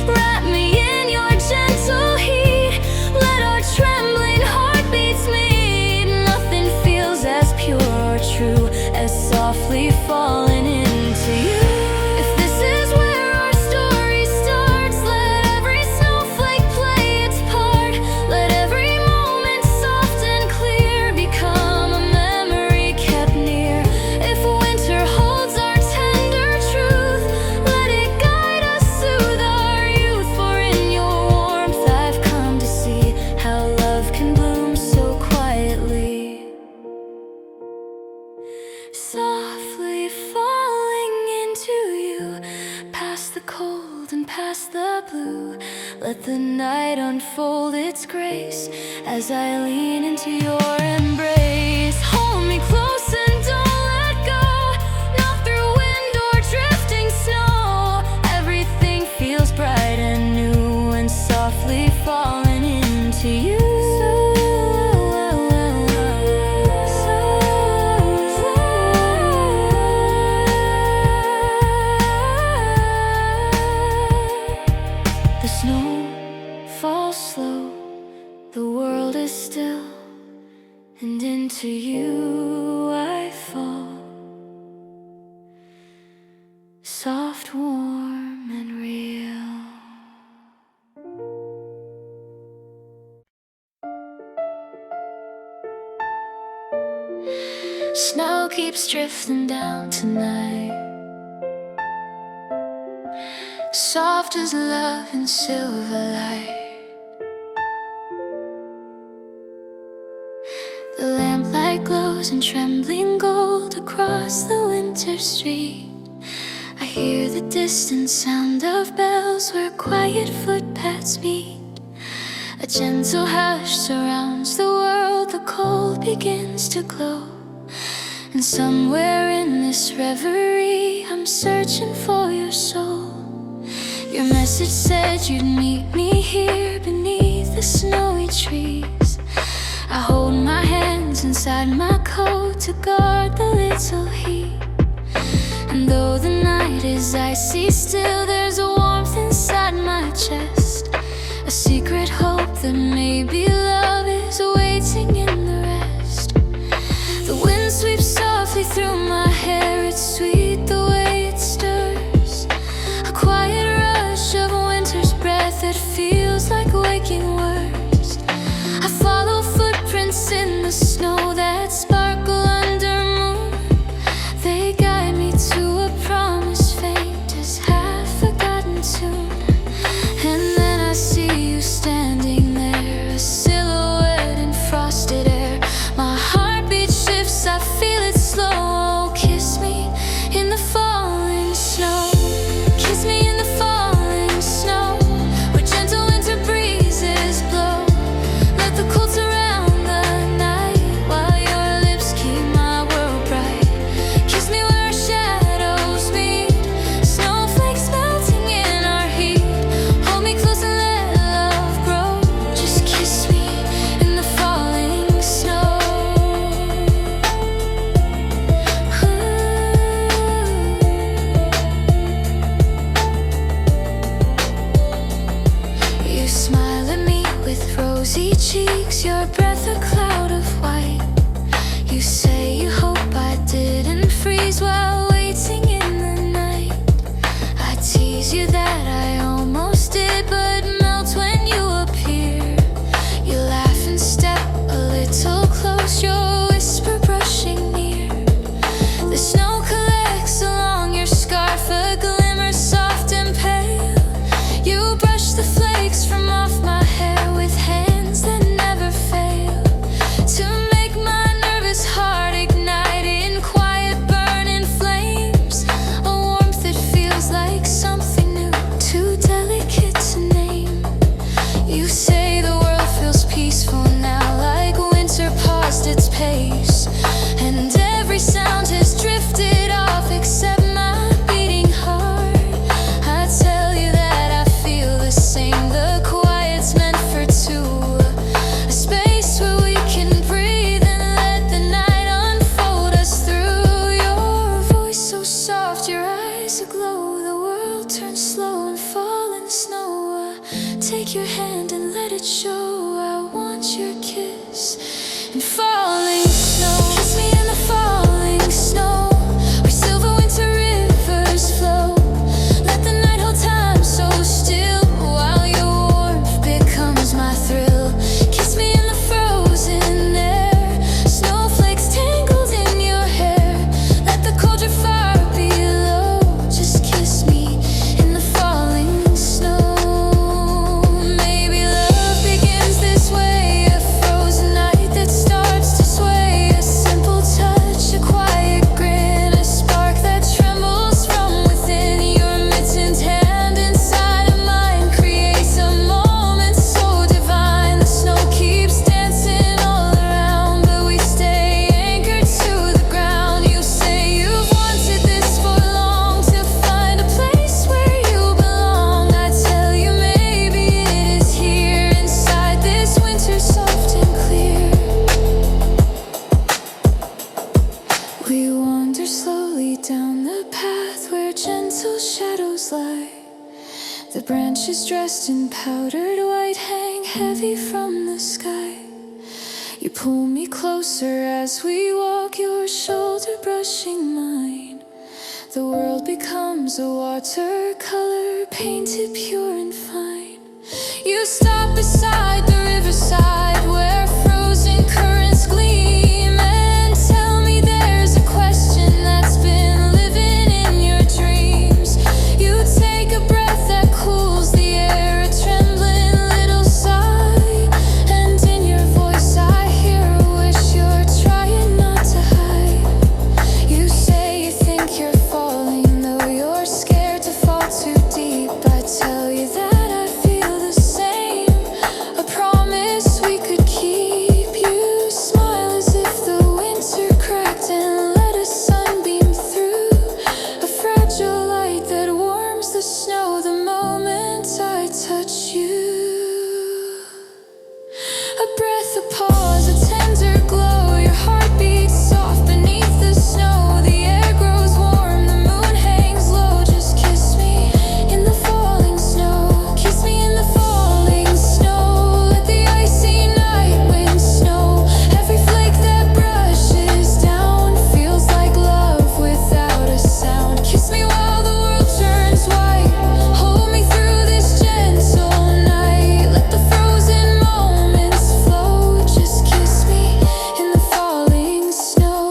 Wrap me in your gentle heat, let our trembling heartbeats meet. Nothing feels as pure or true as softly falling into you. If this is where our story starts, let every snowflake play its part. Let every moment soft and clear become a memory kept near. If winter holds our tender truth, let it guide us, soothe our youth. For in your warmth I've come to see how love can bloom so quietly, softly falling into you, past the cold and past the blue. Let the night unfold its grace as I lean into your embrace. Hold me close and don't let go, not through wind or drifting snow. Everything feels bright and new and softly falling into you. The snow falls slow, the world is still, and into you I fall, soft, warm, and real. Snow keeps drifting down tonight, soft as love in silver light. The lamplight glows in trembling gold across the winter street. I hear the distant sound of bells where quiet footpaths meet. A gentle hush surrounds the world, the cold begins to glow. And somewhere in this reverie I'm searching for your soul. Your message said you'd meet me here beneath the snowy trees. I hold my hands inside my coat to guard the little heat. And though the night is icy still, there's a warmth inside my chest, a secret hope that maybe love is waiting in the rest. The wind sweeps softly through my hair, it's sweet the way it stirs, a quiet rush of winter's breath that feels like waking words. I follow footprints in the snow that sparkle under moon. They guide me to a promise faint as half-forgotten tune. And then I see you standing there, a silhouette in frosted air. My heartbeat shifts, I feel it slow. Oh, kiss me in the falling snow. Kiss me in the falling snow, where gentle winter breezes blow. Let the cold surround the night while your rosy cheeks, your breath a cloud of white. You say you hope I didn't freeze while waiting in the night. I tease you that I almost did, but melt when you appear. You laugh and step a little close, your whisper brushing near. The snow collects along your scarf, a glimmer soft and pale. You brush the flakes from off my hair with hands that never fail to make my nervous heart ignite in quiet burning flames. A warmth that feels like something new, too delicate to name. You say the world feels peaceful now, like winter paused its pace, and every sound has drifted off except my beating heart. I tell you that I feel the same. The quiet's meant for two, a space where we can breathe and let the night unfold us through. Your voice so soft, your eyes aglow. The world turns slow and fall in the snow. Take your hand and let it show. I want your kiss and falling snow. Kiss me in the falling snow, where silver winter rivers flow. Let the night hold time so still, while your warmth becomes my thrill. Kiss me in the frozen air, snowflakes tangled in your hair. Let the cold drift far below. Just kiss me in the falling snow. Maybe love begins this way, a frozen night that starts to sway. A simple touch, a quiet grin, a spark that trembles from within. Your mittened hand inside of mine creates a moment so divine. The snow keeps dancing all around, but we stay anchored to the ground. You say you've wanted this for long, to find a place where you belong. I tell you maybe it is here, inside this winter soft and clear. We wander slowly down the path where gentle shadows lie. The branches dressed in powdered white hang heavy from the sky. You pull me closer as we walk, your shoulder brushing mine. The world becomes a watercolor painted pure and fine. You stop beside the riverside where frozen currents gleam, and tell me there's a question that's been living in your dreams. You take a breath that cools the air, a trembling little sigh, and in your voice I hear a wish you're trying not to hide. You say you think you're falling, though you're scared to fall too deep. I tell you that I feel the same, a promise we could keep. You smile as if the winter cracked and let a sunbeam through, a fragile light that warms the snow the moment I touch you. A breath, a pause, a tender glow. Your heart beats soft beneath the snow. The air grows warm, the moon hangs low. Just kiss me in the falling snow. Kiss me in the falling snow. Let the icy night wind snow. Every flake that brushes down feels like love without a sound. Kiss me while the world turns white. Hold me through this gentle night. Let the frozen moments flow. Just kiss me in the falling snow.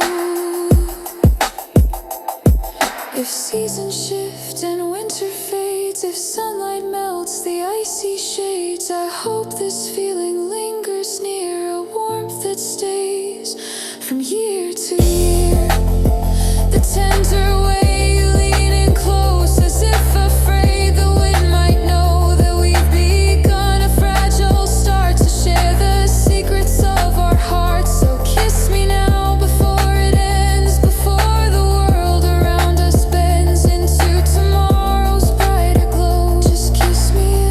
If seasons shift and winter fades, if sunlight melts the icy shades, I hope this feeling lingers near, a warmth that stays from year to year. The tender way you lean in close, as if afraid the wind might know that we've begun a fragile start to share the secrets of our hearts. So kiss me now before it ends, before the world around us bends into tomorrow's brighter glow. Just kiss me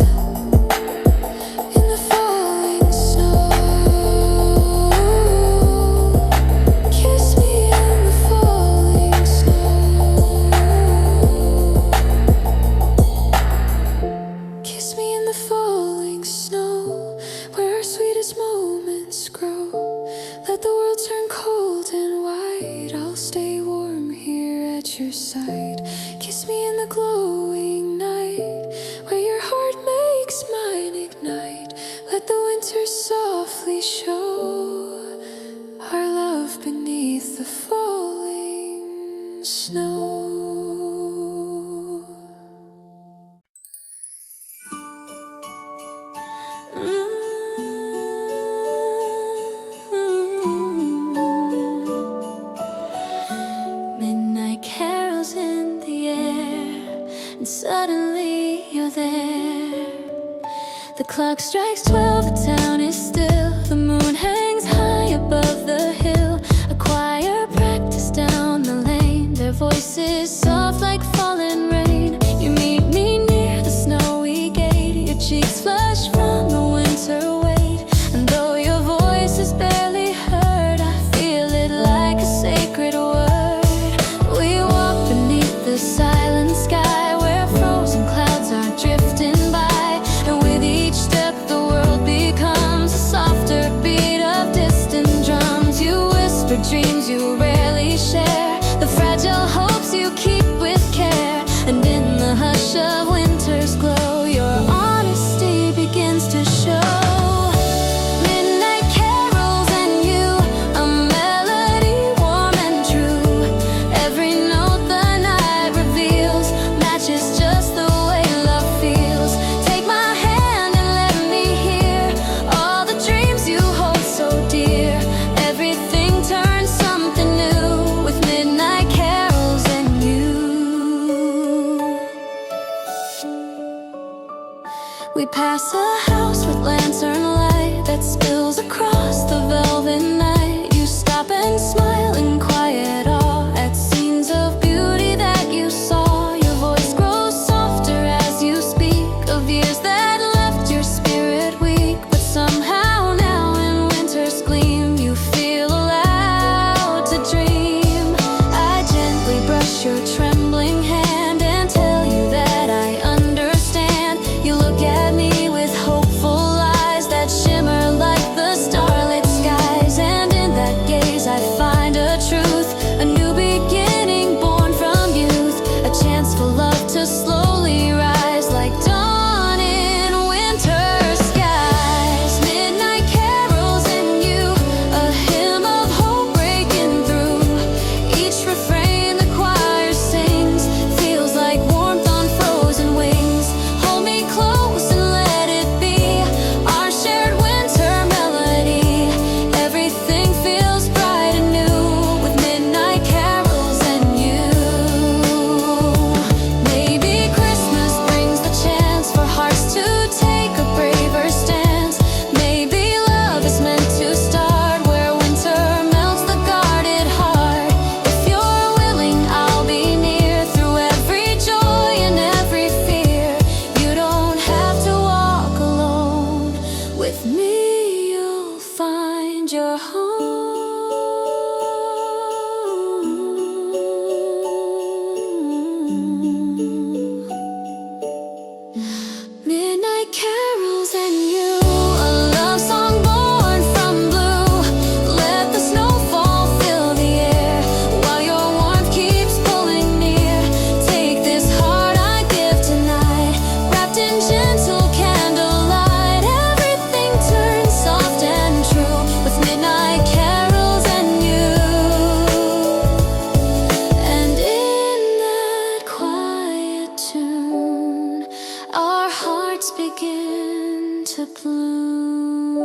in the falling softly show our love beneath the falling snow. Midnight carols in the air, and suddenly you're there. The clock strikes 12, the town is still. The moon hangs high above the hill. A choir practice down the lane, their voices soft like falling rain. You meet me near the snowy gate, your cheeks flush from the winter weight. And though your voice is barely heard, I feel it like a sacred word. We walk beneath the silent sky, where frozen clouds are drifting by. And with each step the world becomes a softer beat of distant drums. You whisper dreams you rarely share, the fragile hopes you keep with care. And in the hush of winter's glow, your honesty begins to show. Midnight carols and you, a melody warm and true. Every note the night reveals matches just the way love feels. Take my hand and let me hear all the dreams you hold so dear. Everything turns something new with midnight carols and you. We pass a house with lantern light that spills across the velvet night. You stop and smile in quiet awe at scenes of beauty that you saw. Your voice grows softer as you speak of years that left your spirit weak. But somehow now in winter's gleam, you feel allowed to dream. I gently brush your trembling hand and tell you that I understand. You look at me with hopeful eyes that shimmer like the starlit skies. And in that gaze I find a truth, a new beginning born from youth. A chance for love to slowly rise like dawn in winter skies. Midnight carols and you, a hymn of hope breaking through. Each refrain the choir sings feels like warmth on frozen wings. Hold me close and let it be our shared winter melody. Everything feels bright and new with midnight carols and you. Maybe Christmas brings the chance for hearts to take a braver stance. Maybe love is meant to start where winter melts the guarded heart. If you're willing, I'll be near through every joy and every fear. You don't have to walk alone. With me, you'll find your home. Midnight carols and you, a love song born from blue. Let the snowfall fill the air while your warmth keeps pulling near. Take this heart I give tonight, wrapped in gentle candlelight. Everything turns soft and true with midnight carols and you. And in that quiet tune, our hearts begin to bloom.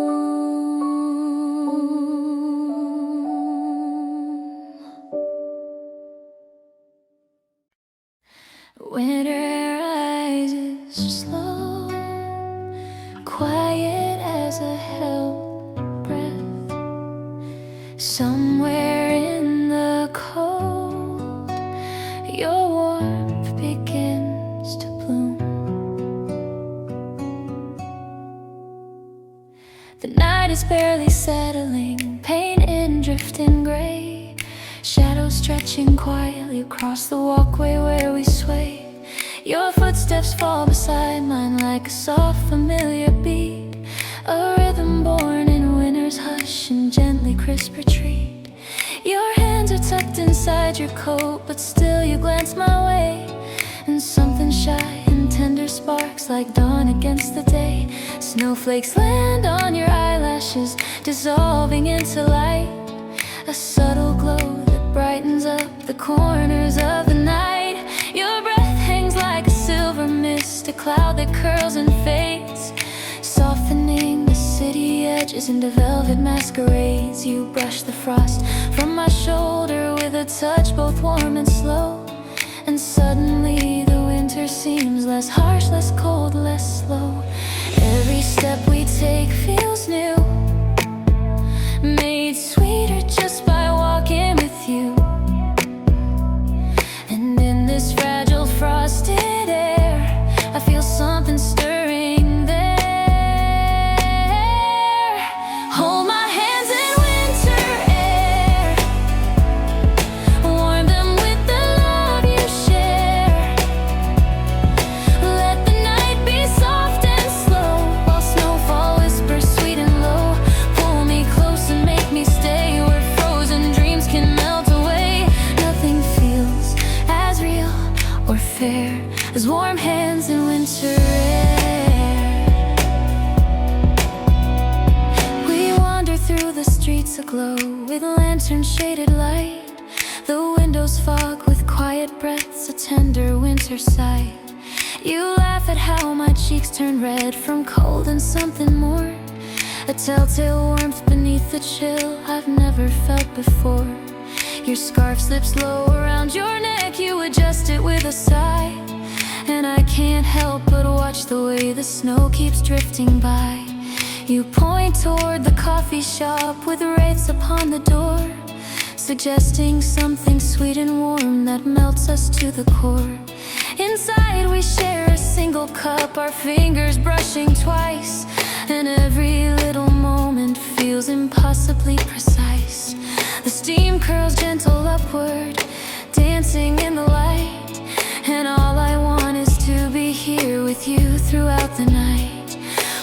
Winter rises slow, quiet as a held breath. Somewhere in the cold, your warmth begins to bloom. The night is barely settling, paint in drifting gray. Shadows stretching quietly across the walkway where we sway. Your footsteps fall beside mine like a soft familiar beat, a rhythm born in winter's hush and gently crisp retreat. Your hands are tucked inside your coat, but still you glance my way. And something shy and tender sparks like dawn against the day. Snowflakes land on your eyelashes, dissolving into light. A subtle glow that brightens up the corners of the night. Your breath hangs like a silver mist, a cloud that curls and fades, softening the city edges into velvet masquerades. You brush the frost from my shoulder with a touch both warm and slow, and suddenly the winter seems less harsh, less cold, less slow. Every step we take feels new, made sweeter just by walking with you. And in this fragile frosted air, I feel something stirring there. Hold my hands in winter air, warm them with the love you share. Let the night be soft and slow, while snowfall whispers sweet and low. Pull me close and make me stay where frozen dreams can melt away. Nothing feels as real or fair as warm hands in winter air. We wander through the streets aglow with lantern shaded light. The windows fog with quiet breaths, a tender winter sight. You laugh at how my cheeks turn red from cold and something more, a telltale warmth beneath the chill I've never felt before. Your scarf slips low around your neck, you adjust it with a sigh, and I can't help but watch the way the snow keeps drifting by. You point toward the coffee shop with wraiths upon the door, suggesting something sweet and warm that melts us to the core. Inside we share a single cup, our fingers brushing twice, and every little moment feels impossibly precise. The steam curls gentle upward, dancing in the light, and all I want is to be here with you throughout the night.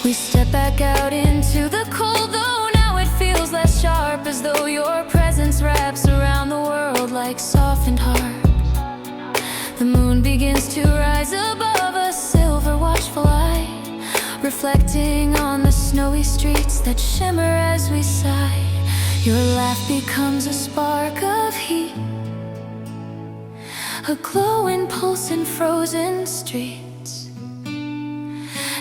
We step back out into the cold, though now it feels less sharp, as though your presence wraps around the world like softened harp. The moon begins to rise above a silver watchful eye, reflecting on the snowy streets that shimmer as we sigh. Your laugh becomes a spark of heat, a glowing pulse in frozen streets.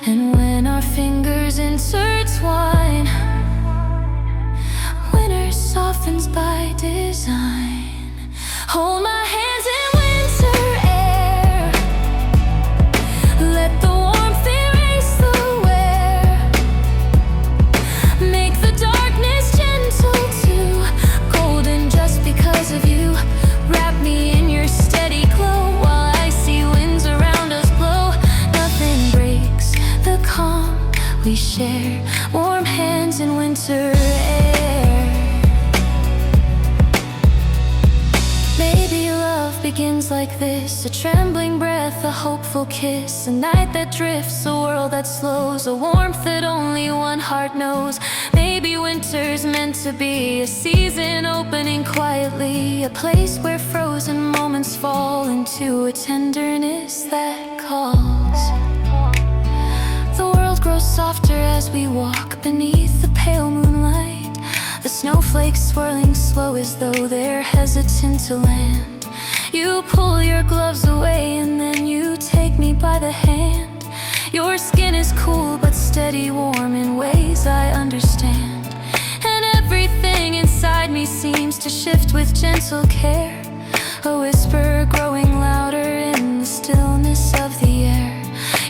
And when our fingers intertwine, winter softens by design. Hold my hands in winter air, let the warmth erase the wear. Make the darkness gentle too, golden just because of you. Wrap me in your steady glow while I see winds around us blow. Nothing breaks the calm we share, warm hands in winter air. Maybe love begins like this, a trembling breath, a hopeful kiss, a night that drifts, a world that slows, a warmth that only one heart knows. Maybe winter's meant to be a season opening quietly, a place where frozen moments fall into a tenderness that calls. The world grows softer as we walk beneath the pale moonlight, the snowflakes swirling slow as though they're hesitant to land. You pull your gloves away and then you take me by the hand. Your skin is cool but steady, warm in ways I understand, and everything inside me seems to shift with gentle care, a whisper growing louder in the stillness of the air.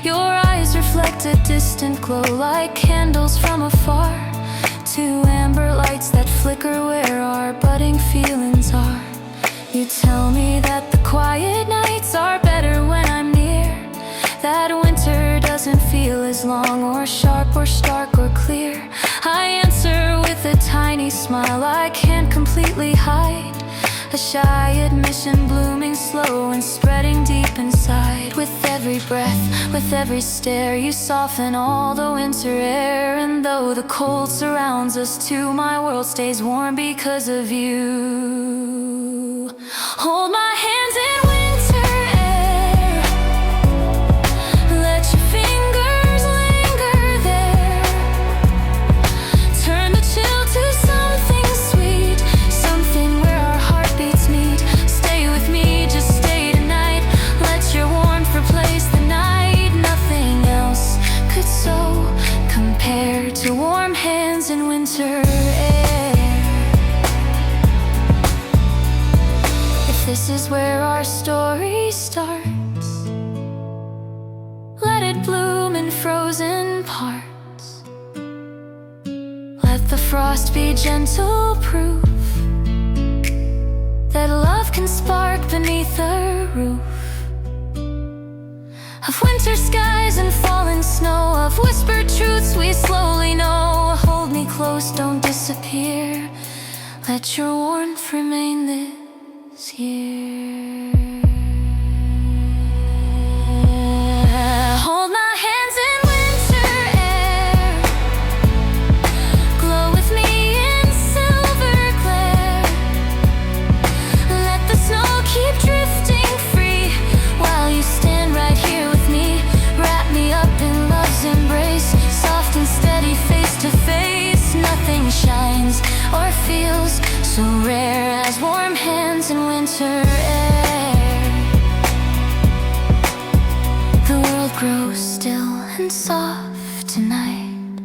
Your eyes reflect a distant glow like candles from afar, two amber lights that flicker where our budding feelings are. You tell me that the quiet nights are better when I'm near, that winter doesn't feel as long or sharp or stark or clear. I answer with a tiny smile I can't completely hide, a shy admission blooming slow and spreading deep inside. With every breath, with every stare, you soften all the winter air, and though the cold surrounds us too, my world stays warm because of you. Hold my hands in winter air, frost be gentle proof that love can spark beneath the roof of winter skies and falling snow, of whispered truths we slowly know. Hold me close, don't disappear, let your warmth remain this year. Hold my hands in winter air, glow with me in silver glare. Let the snow keep drifting free while you stand right here with me. Wrap me up in love's embrace, soft and steady, face to face. Nothing shines or feels so rare as warm hands in winter air. The world grows still and soft tonight.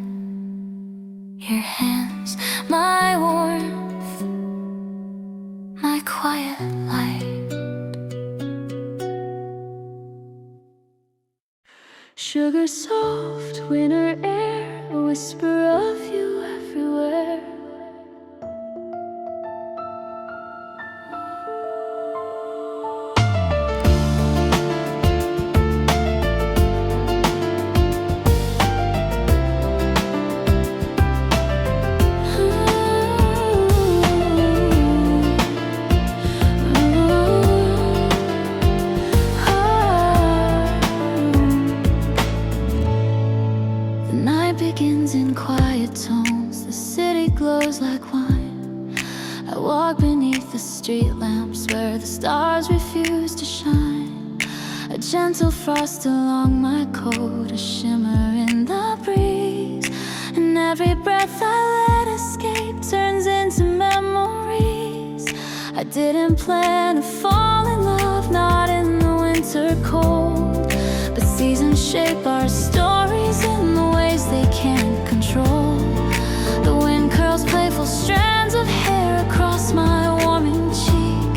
Your hands, my warmth, my quiet light. Sugar soft winter air, a whisper of you everywhere. Begins in quiet tones, the city glows like wine. I walk beneath the street lamps where the stars refuse to shine. A gentle frost along my coat, a shimmer in the breeze, and every breath I let escape turns into memories. I didn't plan to fall in love, not in the winter cold, but seasons shape our stories in the ways they can't control. The wind curls playful strands of hair across my warming cheek,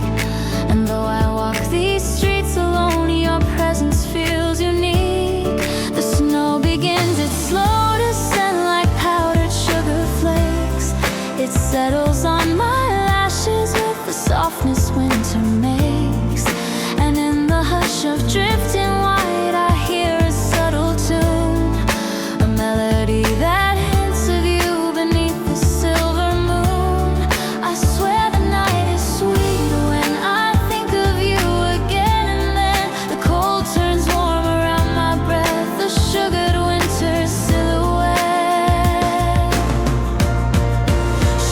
and though I walk these streets alone, your presence feels unique. The snow begins its slow descent like powdered sugar flakes. It settles on my lashes with the softness winter makes, and in the hush of drifting white I hear a subtle tune, a melody that hints of you beneath the silver moon. I swear the night is sweet when I think of you again, and then the cold turns warm around my breath, the sugared winter silhouette.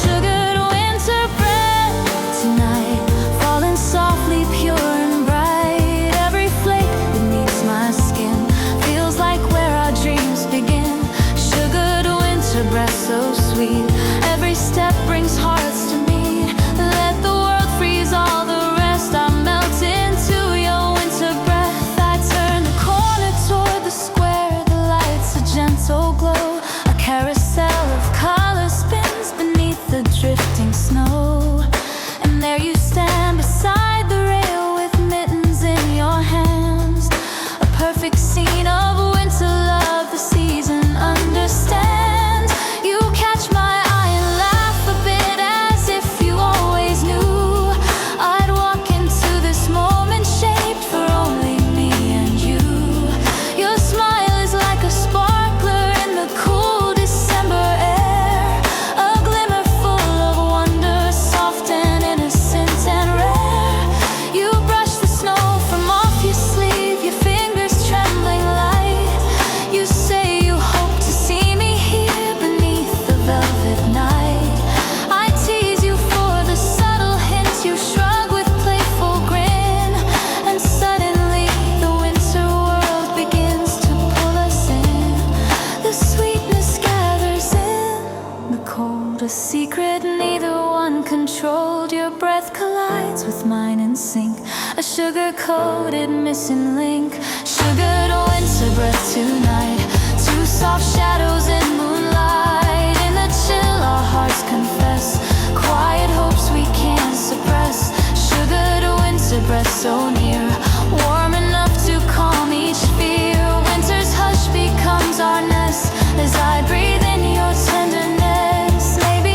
Sugared winter breath tonight, falling softly pure and bright. Every flake beneath my skin feels like where our dreams begin. Sugared winter breath so sweet, every step brings hearts to meet. Let the world freeze all the rest, I melt into your winter breath. I turn the corner toward the square, the lights a gentle glow, a carousel of color spins beneath the drifting snow, and there you stand beside the rail with mittens in your hands, a perfect scene of winter love the season understands. You catch my eye and laugh a bit as if you always knew I'd walk into this moment shaped for only me and you. Your smile is like a sparkler in the cool December air, a glimmer full of wonder, soft and innocent and rare. You brush the snow from off your sleeve, your fingers trembling light. You say you hope to see me here beneath the velvet night. I tease you for the subtle hints, you shrug with playful grin, and suddenly the winter world begins to pull us in. The sweetness gathers in the cold, a secret neither one controlled. Your breath collides with mine in sync, a sugar-coated missing link. Sugared winter breath tonight, two soft shadows in moonlight. In the chill our hearts confess, quiet hopes we can't suppress. Sugared winter breath so near, warm enough to calm each fear. Winter's hush becomes our nest as I breathe in your tenderness. Maybe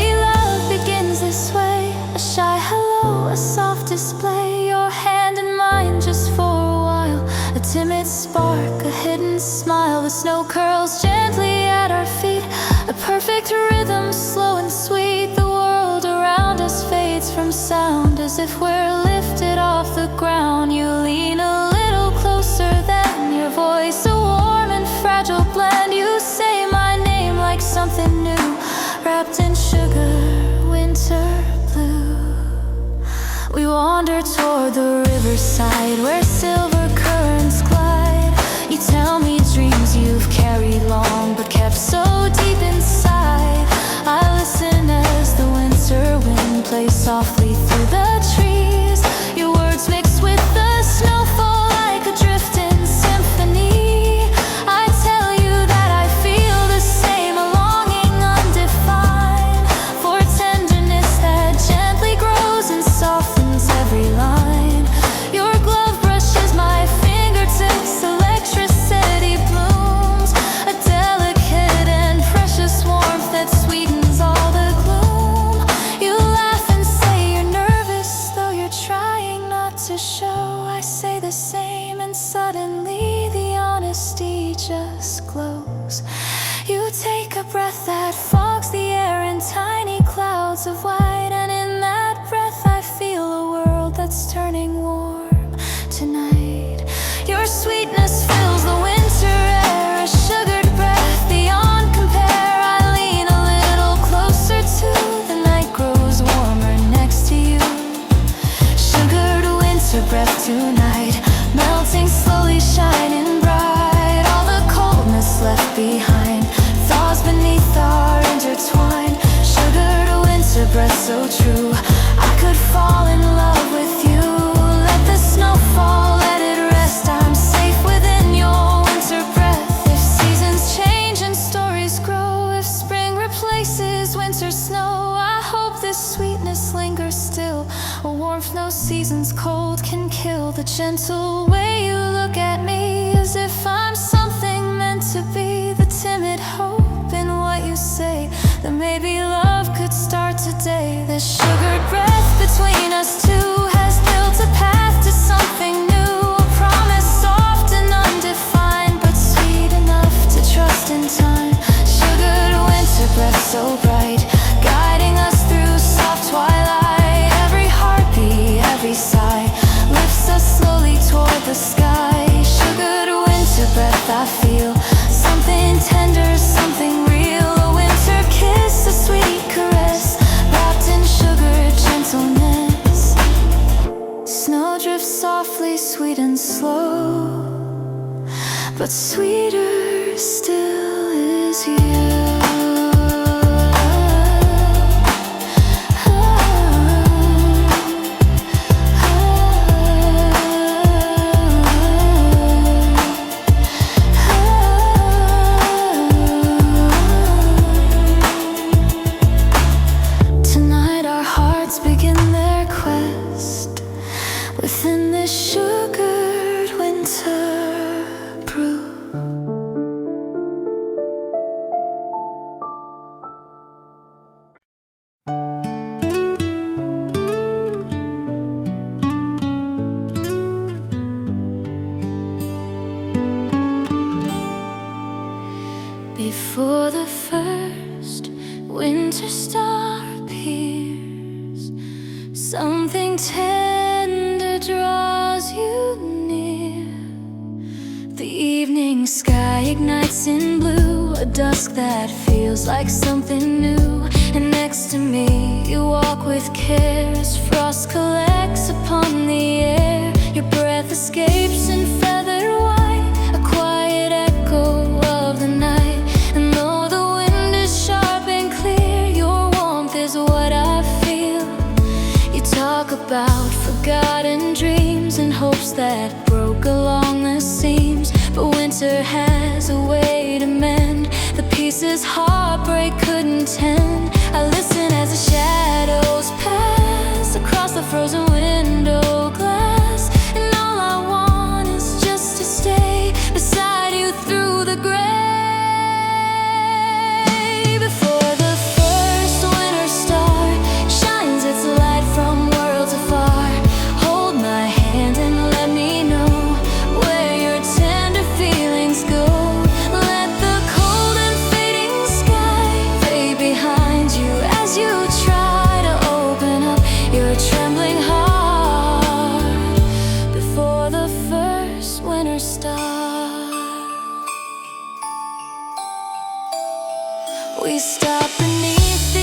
wrapped in sugar, winter blue. We wander toward the riverside where silver currents glide. You tell me dreams you've carried long but kept so deep inside. I listen as the winter wind plays softly through the trees. Your words mix with the snowfall like a drifting symphony. I tell you that I feel the same, a longing undefined for tenderness that gently grows and softens every line. Your glove brushes my fingertips, electricity blooms, a delicate and precious warmth that sweetens all the gloom. You laugh and say you're nervous, though you're trying not to show. I say the same, and suddenly the honesty just glows. You take a breath that fogs the air in tiny clouds of white, and in that breath I feel a world that's turning warm tonight. Your sweetness fills the winter air, a sugared breath beyond compare. I lean a little closer too, the night grows warmer next to you. Sugared winter breath tonight, melting slowly, shining bright. All the coldness left behind thaws beneath our intertwine. Sugared winter breath so true, I could fall in love with you. Let the snow fall, let it rest, I'm safe within your winter breath. If seasons change and stories grow, if spring replaces winter snow, I hope this sweetness lingers still, a warmth no season's cold can kill. The gentle way you look at me, as if I'm something meant to be, the timid hope in what you say, that maybe love could start today. This sugared breath between us two has built a path to something new, a promise soft and undefined, but sweet enough to trust in time. Sugared winter breath so bright, guiding us through soft twilight. Every heartbeat, every sigh lifts us slowly toward the sky. Sugared winter breath, I feel something tender, something real. A winter kiss, a sweet caress, wrapped in sugar gentleness. Snow drifts softly, sweet and slow, but sweeter still is you. Tonight our hearts begin their quest within this sugared winter brew. Before the first winter star appears, something tender draws you near. The evening sky ignites in blue, a dusk that feels like something new. And next to me you walk with care as frost collects upon the air. Your breath escapes in feathered white, a quiet echo of the night. And though the wind is sharp and clear, your warmth is what I feel. You talk about forgotten dreams and hopes that broke along the seams, but winter has a way to mend the pieces heartbreak couldn't tend. I listen as the shadows pass across the frozen window glass, and all I want is just to stay beside you through the gray. Before the first winter star shines its light from worlds afar, hold my hand and let me know where your tender feelings go. Let the cold and fading sky fade behind you as you try to open up your trembling heart. Before the first winter star, we stop beneath the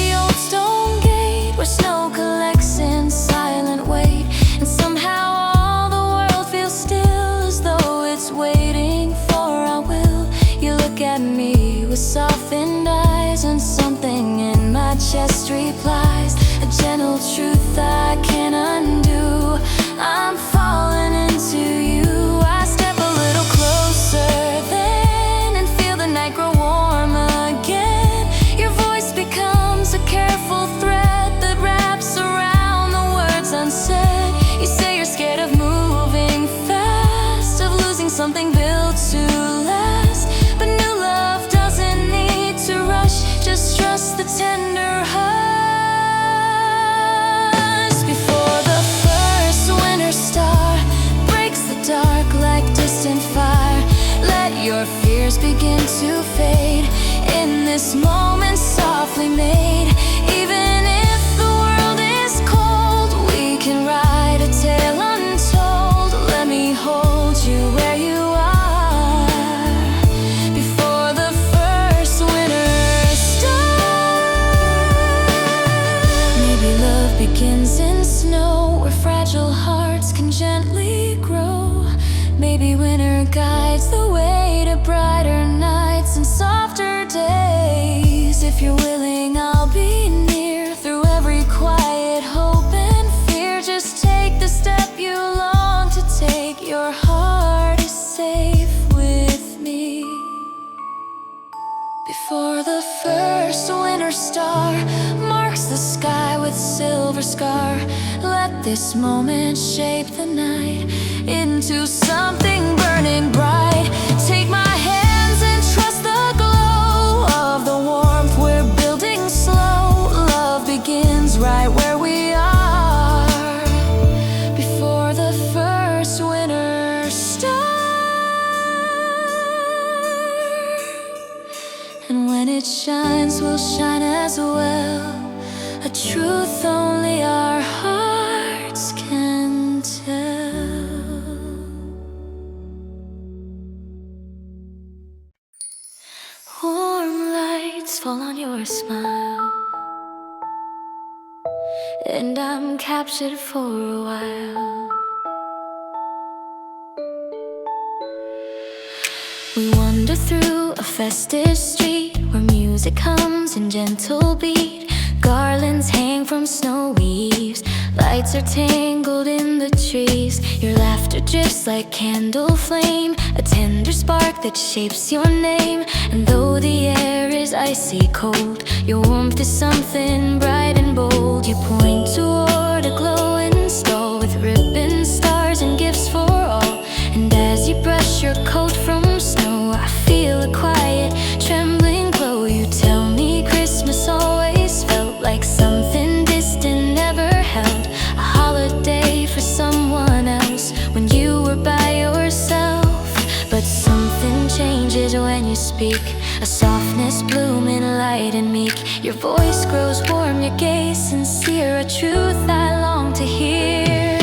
with softened eyes, and something in my chest replies, a gentle truth I can't undo. I'm falling into you. I step a little closer then and feel the night grow warm again. Your voice becomes a careful thread that wraps around the words unsaid. You say you're scared of moving fast, of losing something built to last, but new love doesn't need to rush. Just trust the tender hush. Before the first winter star breaks the dark like distant fire, let your fears begin to fade in this moment softly made. Even if the world is cold, we can write a tale untold. Let me hold you where you are. Before the first winter star, maybe love begins in snow, where fragile hearts can gently grow. Maybe winter guides the way to brighter nights and softer days. If you're willing, I'll be near through every quiet hope and fear. Just take the step you long to take. Your heart is safe with me. Before the first winter star marks the sky with silver scar, let this moment shape the night into something burning bright. Take my hands and trust the glow of the warmth we're building slow. Love begins right where we are. Before the first winter star, and when it shines, we'll shine as well. A truth only our hearts can tell. Warm lights fall on your smile, and I'm captured for a while. We wander through a festive street where music hums in gentle beat. Garlands hang from snowy eaves, lights are tangled in the trees. Your laughter drifts like candle flame, a tender spark that shapes your name. And though the air is icy cold, your warmth is something bright and bold. You point toward a glowing stall with ribbons, stars, and gifts for all. And as you brush your coat from snow, I feel a quiet, trembling glow. You tell me Christmas always felt like something distant, never held. A holiday for someone else when you were by yourself. But something changes when you speak, a softness blooming light and meek. Your voice grows warm, your gaze sincere, a truth I long to hear.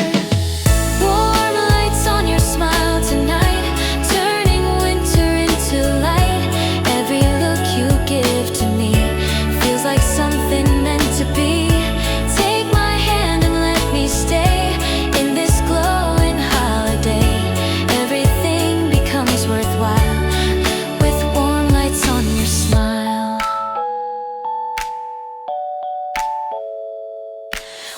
Warm lights on your smile tonight, turning winter into light. Every look you give to me feels like something meant to be. Take my hand and let me stay in this glowing holiday. Everything becomes worthwhile with warm lights on your smile.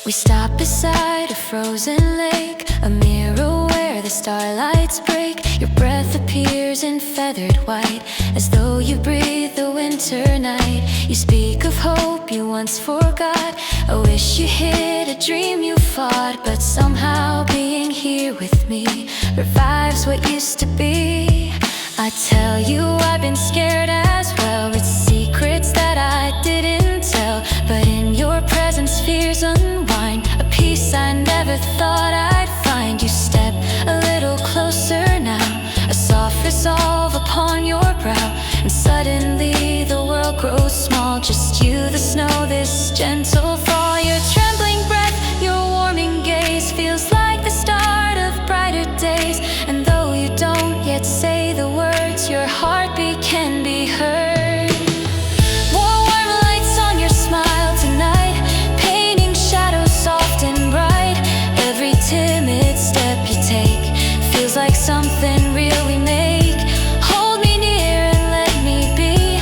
We stop beside a frozen lake, a mirror where the starlights break. Your breath appears in feathered white, as though you breathe the winter night. You speak of hope you once forgot, I wish you hid a dream you fought. But somehow being here with me revives what used to be. I tell you I've been scared as well, it's secrets that I didn't tell. But in your presence fears unwind, a peace I never thought I'd find. You step a little closer now, a soft resolve upon your brow. And suddenly the world grows small, just you, the snow, this gentle fall. Your trembling breath, your warming gaze feels like the start of brighter days. And though you don't yet say the words, your heartbeat can be heard. More warm lights on your smile tonight, painting shadows soft and bright. Every timid step you take feels like something real we make. Hold me near and let me be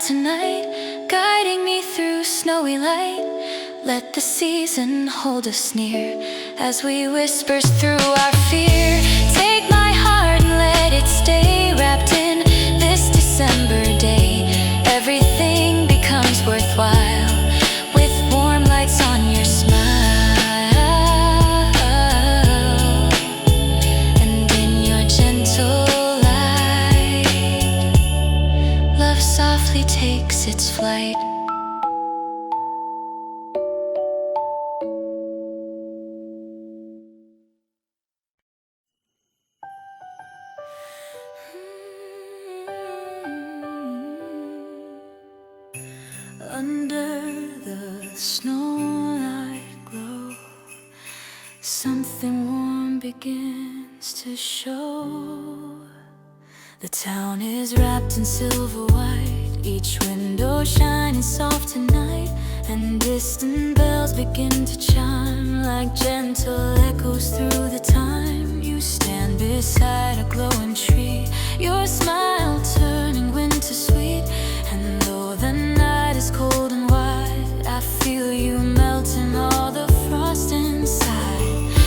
tonight, guiding me through snowy light. Let the season hold us near as we whispers through our fear. Take my heart and let it stay wrapped in this December day. Everything becomes worthwhile with warm lights on your smile. And in your gentle light, love softly takes its flight. Under the snowlight glow, something warm begins to show. The town is wrapped in silver white, each window shining soft tonight, and distant bells begin to chime like gentle echoes through the time. You stand beside a glowing tree, your smile turning winter sweet, and though the night is cold and white, I feel you melting all the frost inside.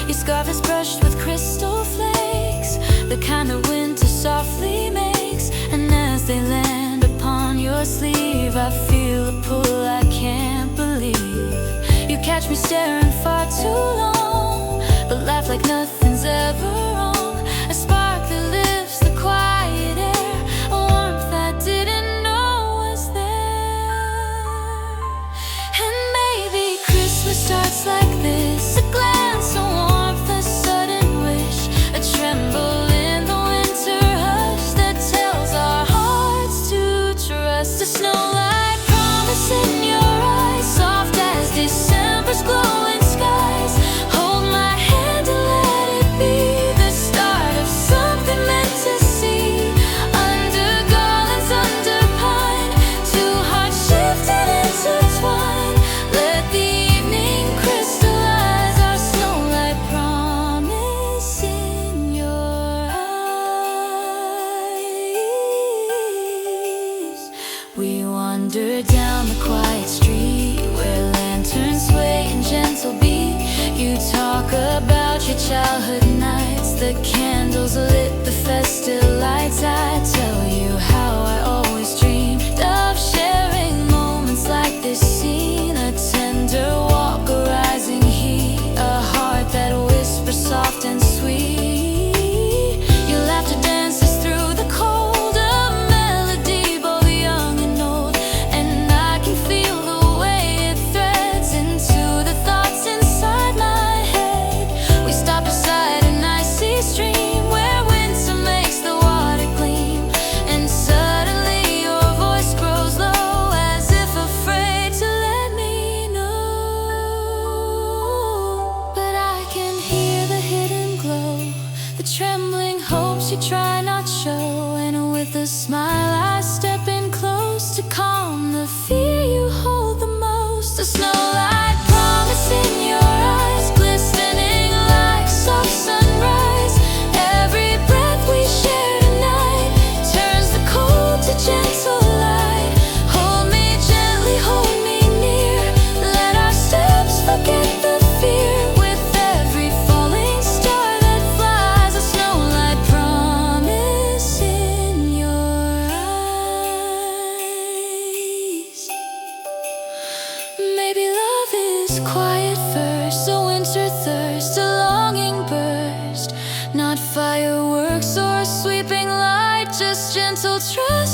Your scarf is brushed with crystal flakes, the kind of winter softly makes, and as they land upon your sleeve, I feel a pull I can't believe. You catch me staring far too long, but laugh like nothing's ever wrong. A spark that lifts the quiet air, a warmth I didn't know was there. And maybe Christmas starts like this, a glance, a warmth, a sudden wish, a tremble in the winter hush that tells our hearts to trust. A snowlight promise in your eyes, soft as December's glowing skies. Hold my hand and let it be the start of something meant to see. Under garlands, under pine, two hearts shifted, intertwined. Let the evening crystallize our snowlight promise in your eyes. We wander down the quiet street where lanterns sway in gentle beat. You talk about your childhood nights, the candles lit, the festive lights. I tell you how I always dreamed of sharing moments like this scene. A tender walk, a rising heat, a heart that whispers soft and sweet. Your laughter dances through the cold, a melody both young and old, and I can feel the way it threads into the thoughts inside my head. We stop beside an icy stream where winter makes the water gleam, and suddenly your voice grows low as if afraid to let me know. But I can hear the hidden glow, the trembling hopes you try not show, and with a smile I step in close to calm the fear you hold the most. A snowlight promise in your eyes, glistening like soft sunrise. Every breath we share tonight turns the cold to gentle light. Hold me gently, hold me near, let our steps forget the fear. With every falling star that flies, a snowlight promise in your eyes. Maybe love is quiet first, a winter thirst, a longing burst, not fireworks or sweeping light, just gentle trust.